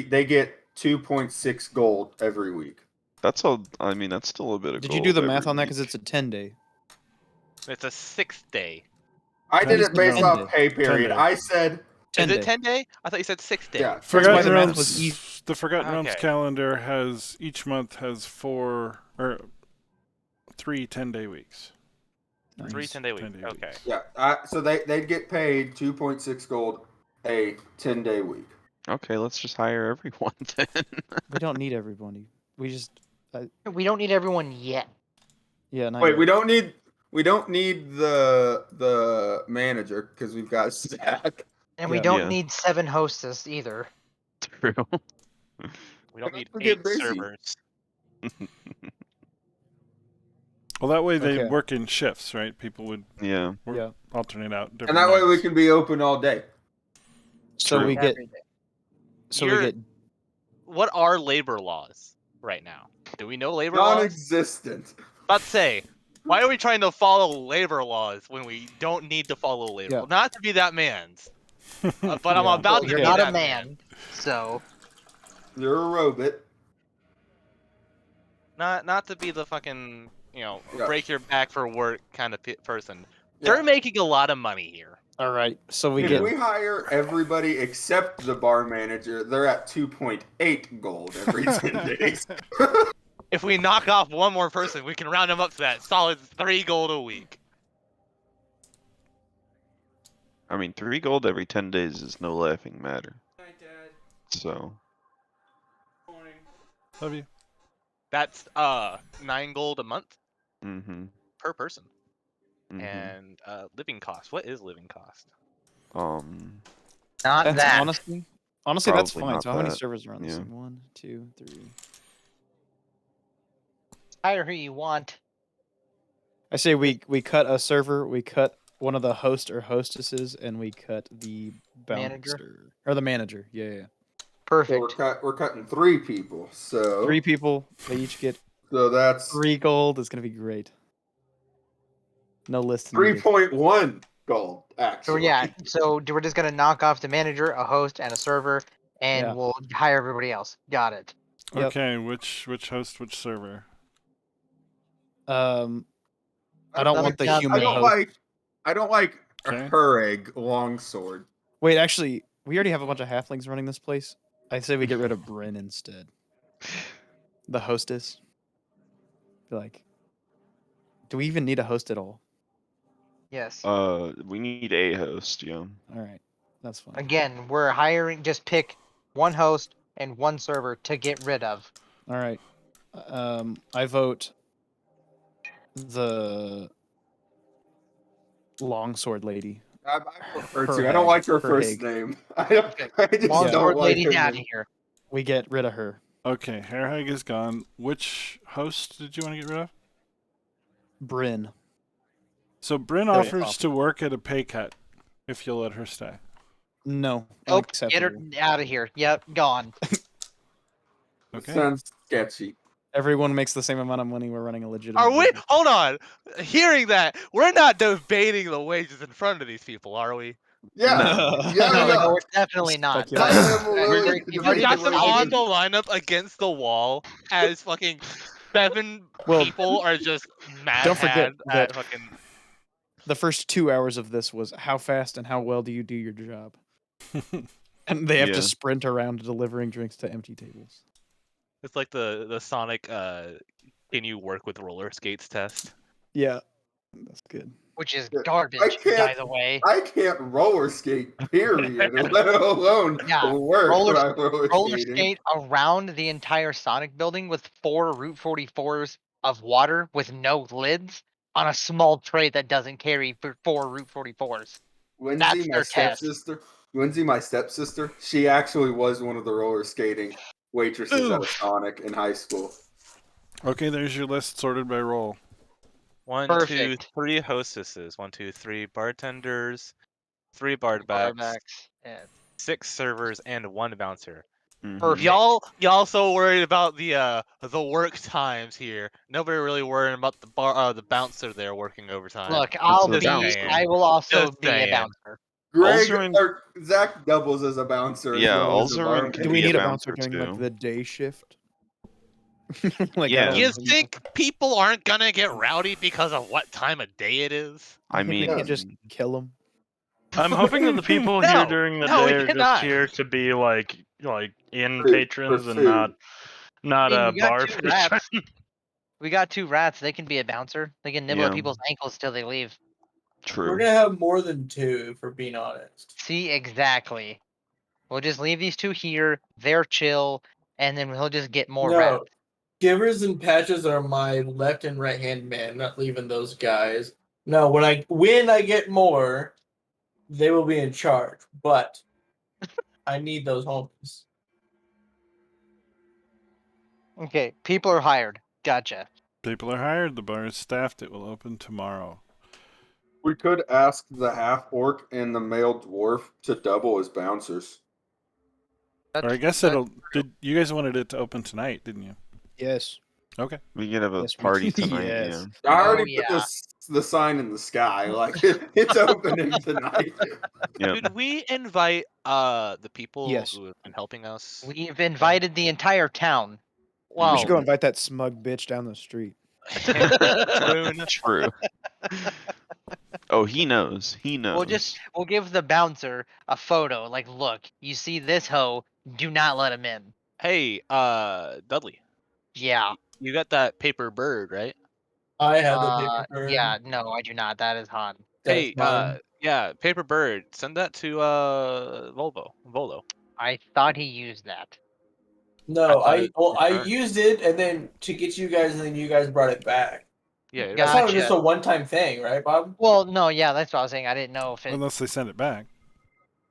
they get 2.6 gold every week. That's all. I mean, that's still a bit of Did gold. you do the math every on that? Because week. it's a 10-day. It's a 6th day. I did He's it based 10 off day. pay period. 10 day. I said 10 Is day. it 10 day? I thought you said 6 day. yeah. why Forgotten the math Realms. was easy. The Forgotten Realms Okay. calendar has each month has 4 or 3 10-day weeks. 3 Nice. 10-day weeks. 10-day Okay. weeks. Yeah. So they'd get paid 2.6 gold a 10-day week. Okay, let's just hire everyone then. We don't need everybody. We just. We don't need everyone yet. Yeah. Not Wait, yet. we don't need the manager because we've got Stack. And we Yeah. don't Yeah. need 7 hostess either. True. We don't need We'll get 8 busy. servers. Well, that way they Okay. work in shifts, right? People would Yeah. Yeah. alternate out different And that way we nights. can be open all day. So True. we get. Every day. So we You're- get. What are labor laws right now? Do we know labor laws? Non-existent. About to say, Why are we trying to follow labor laws when we don't need to follow labor? Yeah. Not to be that man's, but I'm Yeah. about Well, to you're be not a that man, so You're a robot. Not to be the fucking Yeah. break your back for work kind of person. Yeah. They're making a lot of money here. All right. So we If get we hire everybody except the bar manager, they're at 2.8 gold every 10 days. If we knock off one more person, we can round them up to that solid 3 gold a week. I mean, 3 gold every 10 days is no laughing matter. Night, Dad. So, Morning. Love you. That's 9 gold a month mm-hmm. per person. Mm-hmm. And living cost. What is living cost? not that's that. honestly that's Probably fine. not So how many that, servers are on this yeah. thing? 1, 2, 3. Hire who you want. I say we cut a server, we cut one of the host or hostesses, and we cut the Manager? bouncer or the manager. Yeah, yeah. So Perfect. we're cutting 3 people. So 3 people. They each get So that's 3 gold. It's gonna be great. No list needed. 3.1 gold, So actually. yeah, so we're just gonna knock off the manager, a host, and a server, and Yeah. we'll hire everybody else. Got it. Yep. Okay, which host, which server? I don't want the human host. I don't like Okay. her egg longsword. Wait, actually, we already have a bunch of halflings running this place. I say we get rid of Bryn instead. The hostess. Like, do we even need a host at all? Yes. We need a host, yeah. All right, that's fine. Again, we're hiring. Just pick one host and one server to get rid of. All right. I vote the longsword lady. I prefer Her to. I don't hag, like her her first hag. name. I just Longsword don't like lady's her out of name. here. We get rid of her. Okay, Hairhag is gone. Which host did you want to get rid of? Bryn. So Bryn Oh, offers to work at a pay cut if you'll let her stay. No. Nope. Get her Unacceptable. out of here. Yep, gone. Okay. Sounds sketchy. Everyone makes the same amount of money. We're running a legitimate. Are we? business. Hold on. Hearing that, we're not debating the wages in front of these people, are we? Yeah. No. Yeah, No, we no, are. we're definitely not. Speculation. I am willing to You've You debate already the got them wages. on the lineup against the wall as fucking 7 Well, people are just mad don't forget at that fucking. the first 2 hours of this was how fast and how well do you do your job, and they have Yeah. to sprint around delivering drinks to empty tables. It's like the Sonic can you work with roller skates test. Yeah, that's good. Which is I garbage, can't- by the way. I can't roller skate, period, let alone Yeah, work roller- when I'm roller skating. skate around the entire Sonic building with 4 Route 44s of water with no lids on a small tray that doesn't carry 4 Route 44s. Lindsay, That's my their test. stepsister. Lindsay, my stepsister. She actually was one of the roller skating waitresses at a Sonic in high school. Okay, there's your list sorted by role. 1, 2, Perfect. 3 hostesses. 1, 2, 3 bartenders. 3 bardbacks. Barbacks. Yeah. 6 servers and 1 bouncer. Mhm. Perfect. Y'all so worried about the work times here. Nobody really worrying about the bouncer there working overtime. Look, I saying. will also Just be a saying. bouncer. Greg Alzerman- or Zach doubles as a bouncer. As Yeah, well as a Alzerman barman. can Do we be a need a bouncer bouncer during like too. the day shift? Like, Yeah. You think people aren't gonna get rowdy because of what time of day it is? I think we mean, can just kill them? I'm hoping that the people No, here during the no, we day are just cannot. here to be like in For patrons and food. not I mean, we got bar 2 patrons. rats. We got 2 rats. They can be a bouncer. They can nibble at Yeah. people's ankles till they leave. We're true. gonna have more than 2, if we're being honest. See, exactly. We'll just leave these 2 here. They're chill, and then we'll just get more No. rats. Givers and Patches are my left and right hand man. Not leaving those guys. No, when I get more, they will be in charge. But I need those homies. Okay, people are hired. Gotcha. People are hired. The bar is staffed. It will open tomorrow. We could ask the half orc and the male dwarf to double as bouncers. Or I guess That's- it'll. Did you guys wanted it to open tonight, didn't you? Yes. Okay. We could have a Yes, we party can. tonight. Yes. I already Oh, put yeah. the sign in the sky. Like it's opening tonight. Yeah. Should we invite the people Yes. who have been helping us? We've invited the entire town. We Well, should go invite that smug bitch down the street. Rune. True. Oh, he knows. He knows. we'll give the bouncer a photo. Like, look, you see this hoe? Do not let him in. Hey, Dudley, Yeah. you got that paper bird, right? I have the paper bird. Yeah. No, I do not. That is Han. That's Hey, mine. yeah, paper bird. Send that to Volo. I thought he used that. No, thought it I returned. used it and then to get you guys, and then you guys brought it back. Yeah, it That's not Gotcha. just a one-time thing, right, Bob? Well, no, yeah, that's what I was saying. I didn't know if it. Unless they send it back.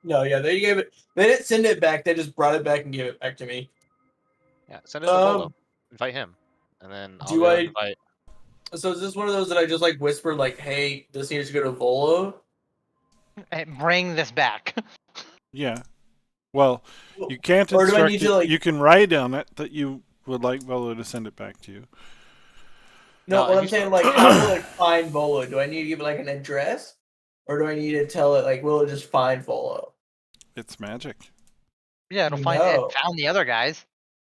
No, yeah, they gave it. They didn't send it back. They just brought it back and gave it back to me. Yeah, send it to Volo. Invite him, and then I'll do go I- invite. So is this one of those that I just like whispered, like, "Hey, this needs to go to Volo"? Bring this back. Yeah. Well, you can't Or do I instruct need it. to, like- You can write on it that you would like Volo to send it back to you. No, No, what I'm he's saying, not- like, how to like find Volo? Do I need to give it like an address, or do I need to tell it like, will it just find Volo? It's magic. Yeah, it'll No. find it. Found the other guys.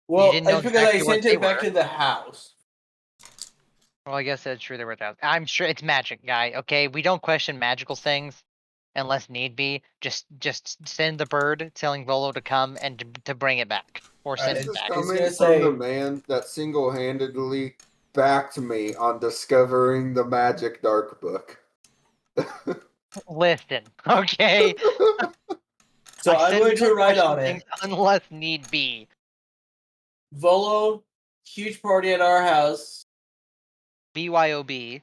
Well, didn't know it's because exactly I what sent they it back were. to the house. Well, I guess that's true. They were that. I'm sure it's magic, guy. Okay, we don't question magical things unless need be. Just send the bird telling Volo to come and to bring it back or send This it is back. It's coming gonna from say- the man that single-handedly backed me on discovering the Magic Dark Book. Listen, okay. So I I'm said going we to don't write question on things it. unless need be. Volo, huge party at our house. BYOB.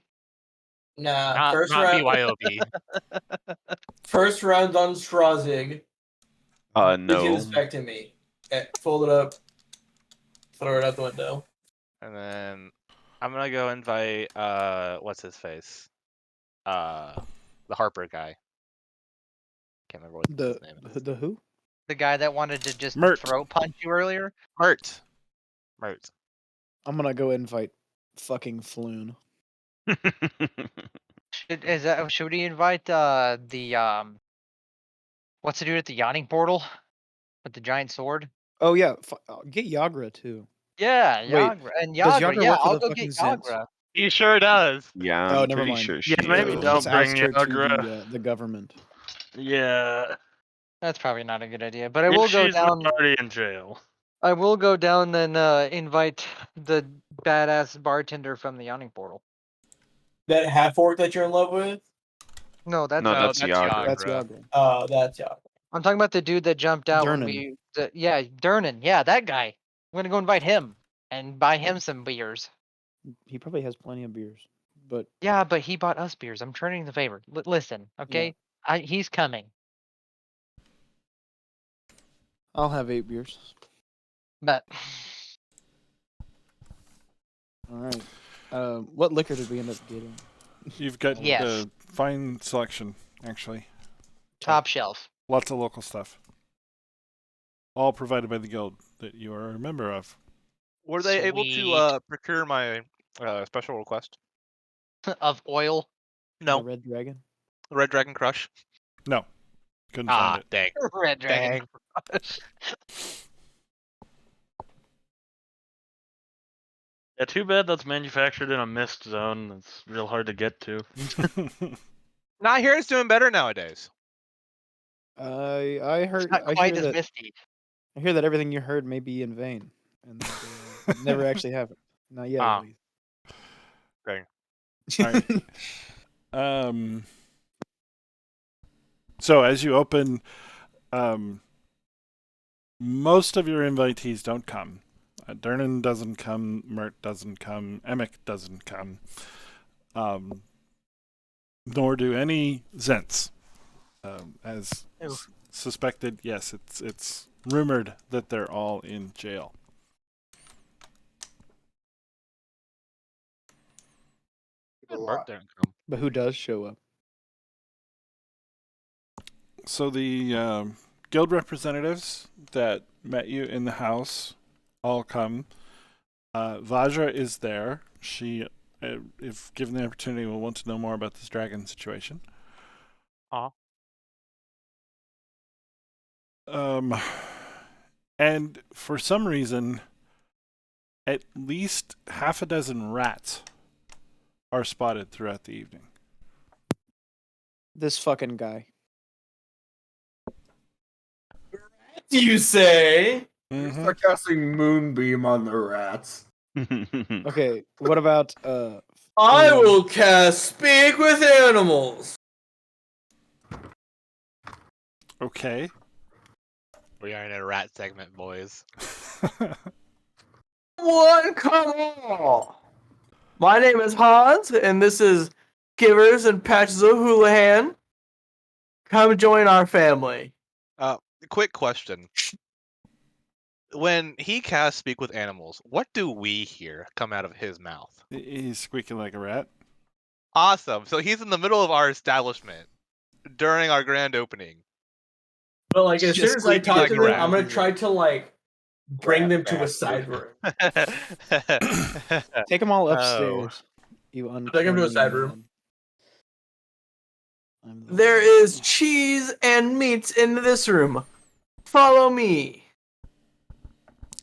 Nah, not first not round. BYOB. First round on Strazig. Please give No. this back to me. Fold it up. Throw it out the window. And then I'm gonna go invite what's his face? The Harper guy. Can't remember what his name is. The who? The guy that wanted to just Mert. throat punch you earlier. Mert. I'm gonna go invite fucking Floon. Should we invite the what's the dude at the yawning portal with the giant sword? Oh yeah, get Yagra too. Yeah, Wait, Yagra and does Yagra. Yagra Yeah, work for I'll the go fucking get Zents? Yagra. He sure does. Yeah, Oh, I'm never pretty mind. sure she Yeah, maybe does. don't Let's bring ask her to Yagra. the government. Yeah. That's probably not a good idea, but I If will go she's down. not already in jail. I will go down and invite the badass bartender from the yawning portal. That half orc that you're in love with? No, that's No, not. that's Yagra. That's Yagra. Oh, that's yeah. I'm talking about the dude that jumped out when Durnan. we. Yeah, Durnan. Yeah, that guy. I'm gonna go invite him and buy him some beers. He probably has plenty of beers, but Yeah, but he bought us beers. I'm turning the favor. Listen, okay? He's coming. I'll have 8 beers. But All right. What liquor did we end up getting? You've got Yes. a fine selection, actually. top shelf. Lots of local stuff. All provided by the guild that you are a member of. Were they able Sweet. to procure my special request? Of oil. The No, Red Dragon. Red Dragon Crush. No. Couldn't Ah, find it. dang. Red Dragon. Yeah, too bad that's manufactured in a mist zone. It's real hard to get to. Not here. It's doing better nowadays. I heard. It's not I quite hear as that. misty. I hear that everything you heard may be in vain, and that, never actually happened. Not yet, Ah. at least. Okay. Alright. So as you open, most of your invitees don't come. Durnan doesn't come. Mert doesn't come. Emic doesn't come. Nor do any Zents. As suspected, yes, it's rumored that they're all in jail. Bart didn't come. But who does show up? So the guild representatives that met you in the house all come. Vajra is there. She, if given the opportunity, will want to know more about this dragon situation. Aw. And for some reason, at least half a dozen rats are spotted throughout the evening. This fucking guy. You say? Mhm. Start casting Moonbeam on the rats. Okay, what about I will cast Speak with Animals. Okay. We are in a rat segment, boys. One, come on. My name is Hans, and this is Givers and Patches of Houlihan. Come join our family. Quick question. When he casts Speak with Animals, what do we hear come out of his mouth? He's squeaking like a rat. Awesome. So he's in the middle of our establishment during our grand opening. But like, as Just soon as I squeaking talk like to a them, rat. I'm gonna try to like bring Rat them to a bastard. side room. take them all Oh. upstairs? You Take 'em to a side uncleanly room. man. I'm the There Lord. is cheese and meats in this room. Follow me.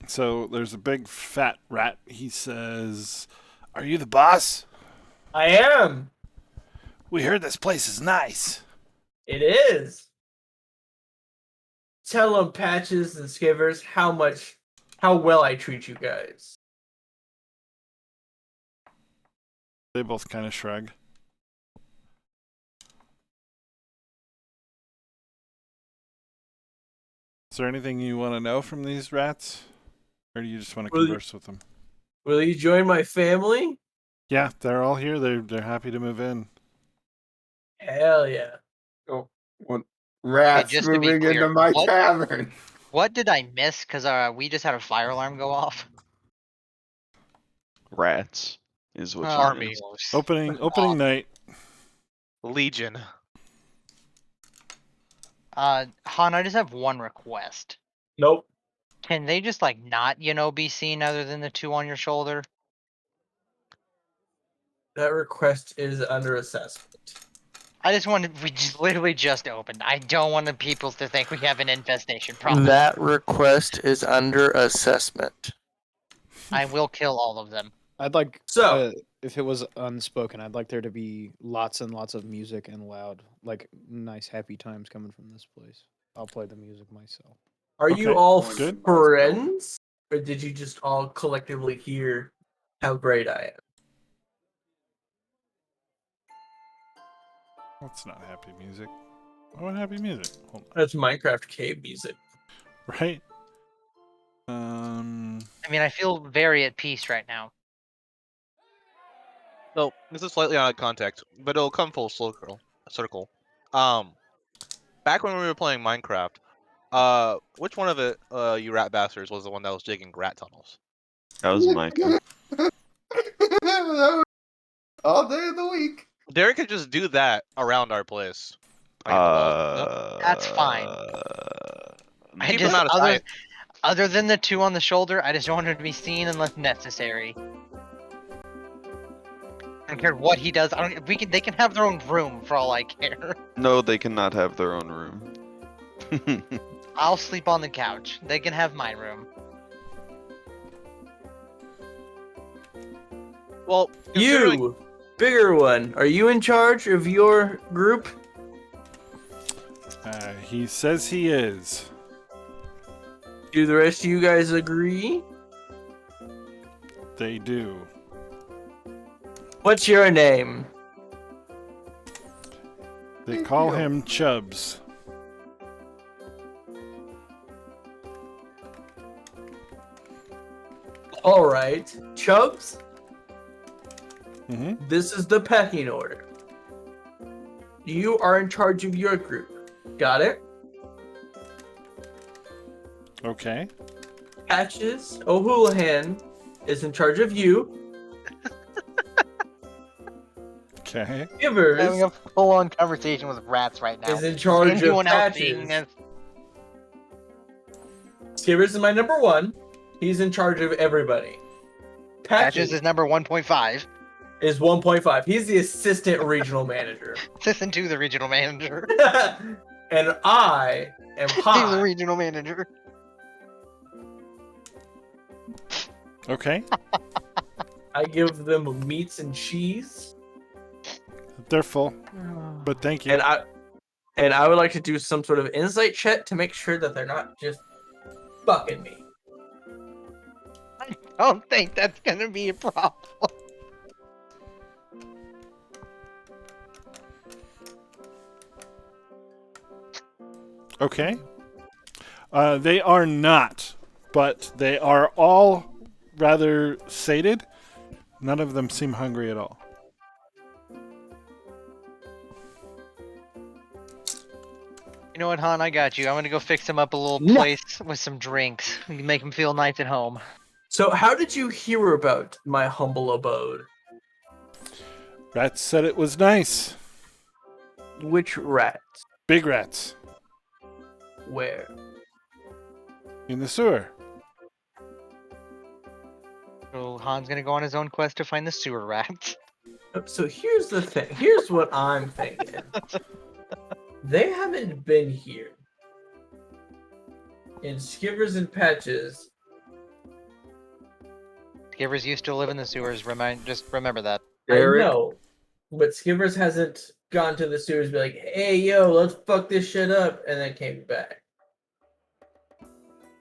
So there's a big fat rat. He says, "Are you the boss? I am. We heard this place is nice." It is. Tell them, Patches and Skivers, how well I treat you guys. They both kind of shrug. Is there anything you want to know from these rats? Or do you just want to Will you- converse with them? Will you join my family? Yeah, they're all here. They're happy to move in. Hell yeah. Oh, what? Rats just to be moving clear, into my what- tavern. What did I miss? Because we just had a fire alarm go off. Rats is what you Army. missed. Opening night. Legion. Han, I just have one request. Nope. Can they just like not, be seen other than the two on your shoulder? That request is under assessment. I just wanted. We just literally just opened. I don't want the people to think we have an infestation problem. That request is under assessment. I will kill all of them. I'd like So- if it was unspoken, I'd like there to be lots and lots of music and loud, like nice happy times coming from this place. I'll play the music myself. Are Okay, you all good. friends? Or did you just all collectively hear how great I am? That's not happy music. I want happy music. Hold on. That's Minecraft cave music. Right? I mean, I feel very at peace right now. So this is slightly out of context, but it'll come full circle. Back when we were playing Minecraft, which one of it, you rat bastards, was the one that was digging rat tunnels? That was Micah. All day of the week. Derek could just do that around our place. Like in the walls and stuff. That's fine. I Keep just, him out of sight. other than the two on the shoulder, I just don't want him to be seen unless necessary. I don't care what he does. They can have their own room for all I care. No, they cannot have their own room. I'll sleep on the couch. They can have my room. Well, considering- You, bigger one, are you in charge of your group? He says he is. Do the rest of you guys agree? They do. What's your name? They call him Chubbs. All right, Chubbs. Mm-hmm. This is the pecking order. You are in charge of your group. Got it? Okay. Patches O'Houlihan is in charge of you. Okay. I'm having Givers a full-on conversation with rats right now. is in charge of Anyone else seeing Patches. this? Skivers is my number one. He's in charge of everybody. Patches is number 1.5. is 1.5. He's the assistant regional manager. Listen to the regional manager. And I am He's the high. regional manager. Okay. I give them meats and cheese. They're full, but thank you. And I would like to do some sort of insight check to make sure that they're not just fucking me. I don't think that's gonna be a problem. Okay. They are not, but they are all rather sated. None of them seem hungry at all. You know what, Han? I got you. I'm gonna go fix him up a little No. place with some drinks. Make him feel nice at home. So how did you hear about my humble abode? Rats said it was nice. Which rats? Big rats Where? in the sewer. So Han's gonna go on his own quest to find the sewer rats. So here's the thing. Here's what I'm thinking. They haven't been here. In Skivers and Patches, Givers used to live in the sewers. Just remember that. Derek, I know, but Skivers hasn't gone to the sewers and be like, hey, yo, let's fuck this shit up, and then came back.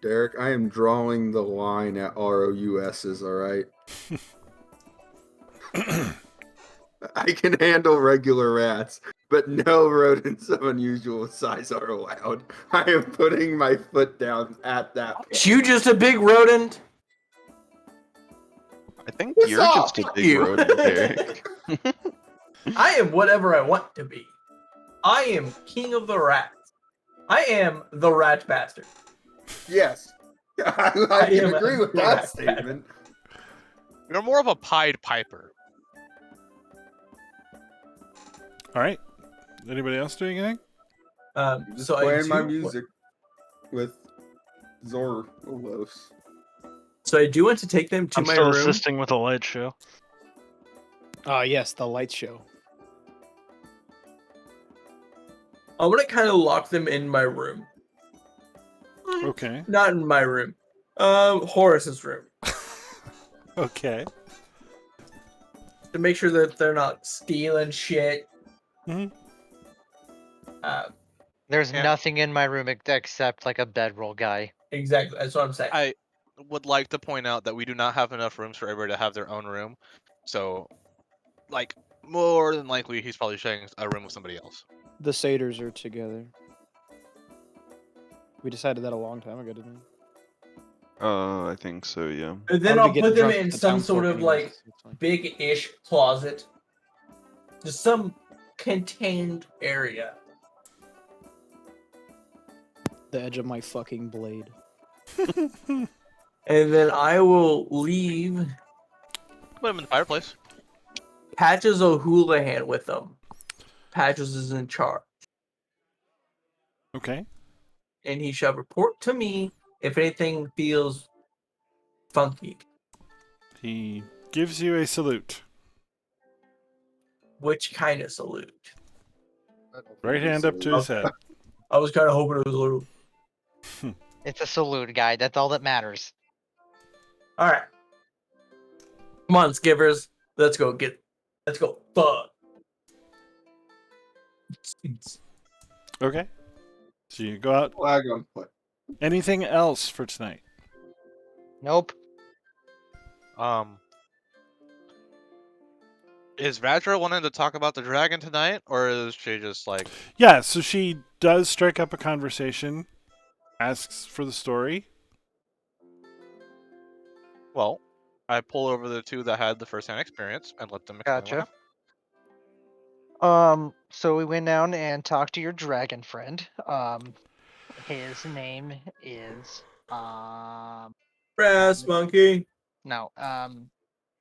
Derek, I am drawing the line at ROUSs, alright? I can handle regular rats, but no rodents of unusual size are allowed. I am putting my foot down at that point. Is you just a big rodent? I think What's you're up? just a Fuck big you. rodent, Derek. I am whatever I want to be. I am king of the rats. I am the rat bastard. Yes. I can am agree with a that rat statement. You're more of a Pied Piper. All right. Anybody else doing anything? Just So playing my music with Zoros. So I do want to take them to I'm my still room. assisting with a light show. Yes, the light show. I want to kind of lock them in my room. Okay. Not in my room. Horace's room. Okay. To make sure that they're not stealing shit. Mhm. There's Yeah. nothing in my room except like a bedroll guy. Exactly. That's what I'm saying. I would like to point out that we do not have enough rooms for everybody to have their own room. So, like, more than likely, he's probably sharing a room with somebody else. The satyrs are together. We decided that a long time ago, didn't we? I think so, yeah. And then Or I'll we get put them drunk in at the some town sort fork of anyways, like so it's fine. big-ish closet. Just some contained area. The edge of my fucking blade. And then I will leave Put him in the fireplace. Patches O'Houlihan with them. Patches is in charge. Okay. And he shall report to me if anything feels funky. He gives you a salute. Which kind of salute? Right hand up to his head. I was kind of hoping it was a little. It's a salute, guy. That's all that matters. All right. Come on, Skivers. Let's go. Fuck. Okay. So you go out. Flag on foot. Anything else for tonight? Nope. Is Radra wanting to talk about the dragon tonight, or is she just like? Yeah, so she does strike up a conversation, asks for the story. Well, I pull over the two that had the first-hand experience and let them explain what Gotcha. happened. So we went down and talked to your dragon friend. His name is Brass monkey. no,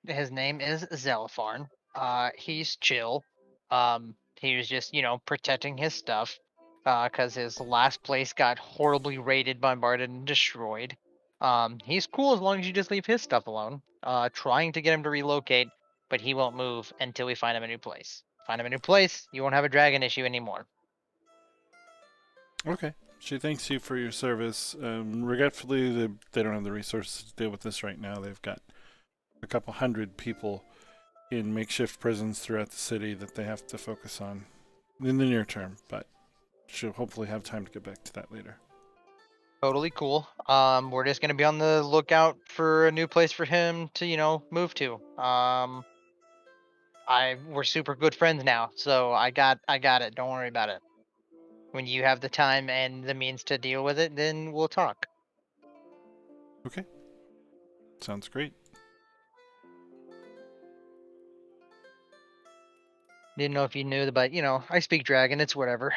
his name is Zelfarn. He's chill. He was just, protecting his stuff. Cause his last place got horribly raided, bombarded, and destroyed. He's cool as long as you just leave his stuff alone. Trying to get him to relocate, but he won't move until we find him a new place. Find him a new place, you won't have a dragon issue anymore. Okay. She thanks you for your service. Regretfully, they don't have the resources to deal with this right now. They've got a couple hundred people in makeshift prisons throughout the city that they have to focus on in the near term, but she'll hopefully have time to get back to that later. Totally cool. We're just gonna be on the lookout for a new place for him to, move to. We're super good friends now, so I got it. Don't worry about it. When you have the time and the means to deal with it, then we'll talk. Okay. Sounds great. Didn't know if you knew, but I speak dragon. It's whatever.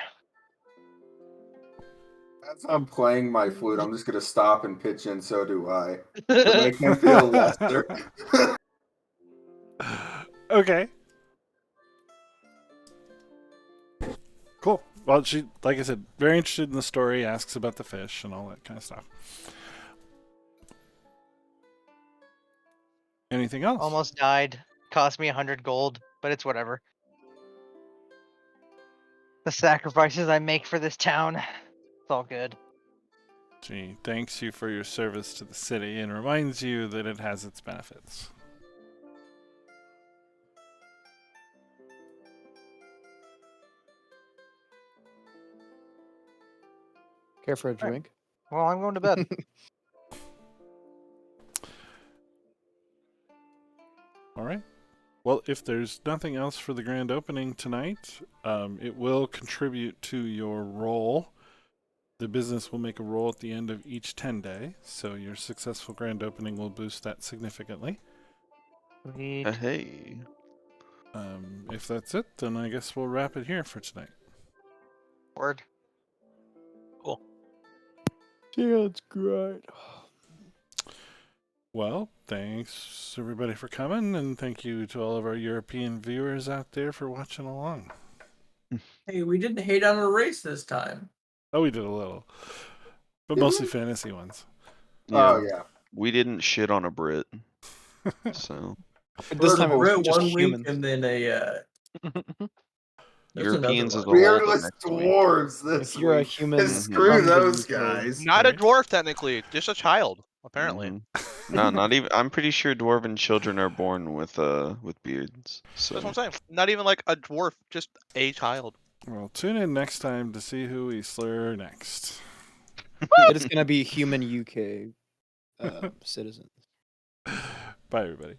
As I'm playing my flute, I'm just gonna stop and pitch in. So do I, to make him feel lesser. Okay. Cool. Well, she, like I said, very interested in the story, asks about the fish and all that kind of stuff. Anything else? Almost died. Cost me 100 gold, but it's whatever. The sacrifices I make for this town, it's all good. She thanks you for your service to the city and reminds you that it has its benefits. Care for a drink? Well, I'm going to bed. All right. Well, if there's nothing else for the grand opening tonight, it will contribute to your roll. The business will make a roll at the end of each 10-day, so your successful grand opening will boost that significantly. Sweet. Hey. If that's it, then I guess we'll wrap it here for tonight. Word. Yeah, it's great. Well, thanks everybody for coming, and thank you to all of our European viewers out there for watching along. Hey, we didn't hate on a race this time. Oh, we did a little, but Did mostly we? fantasy ones. Oh yeah. We didn't shit on a Brit. So This Or time the it was Brit just one humans. week and then a there's Europeans another as a one. whole the Beardless next week. dwarves this If you're a week. human, And Mhm. screw from the those UK. guys. Not a Right. dwarf technically, just a child apparently. No, not even. I'm pretty sure dwarven children are born with beards. That's what So I'm saying. Not even like a dwarf, just a child. Well, tune in next time to see who we slur next. It is going to be human UK citizens. Bye, everybody.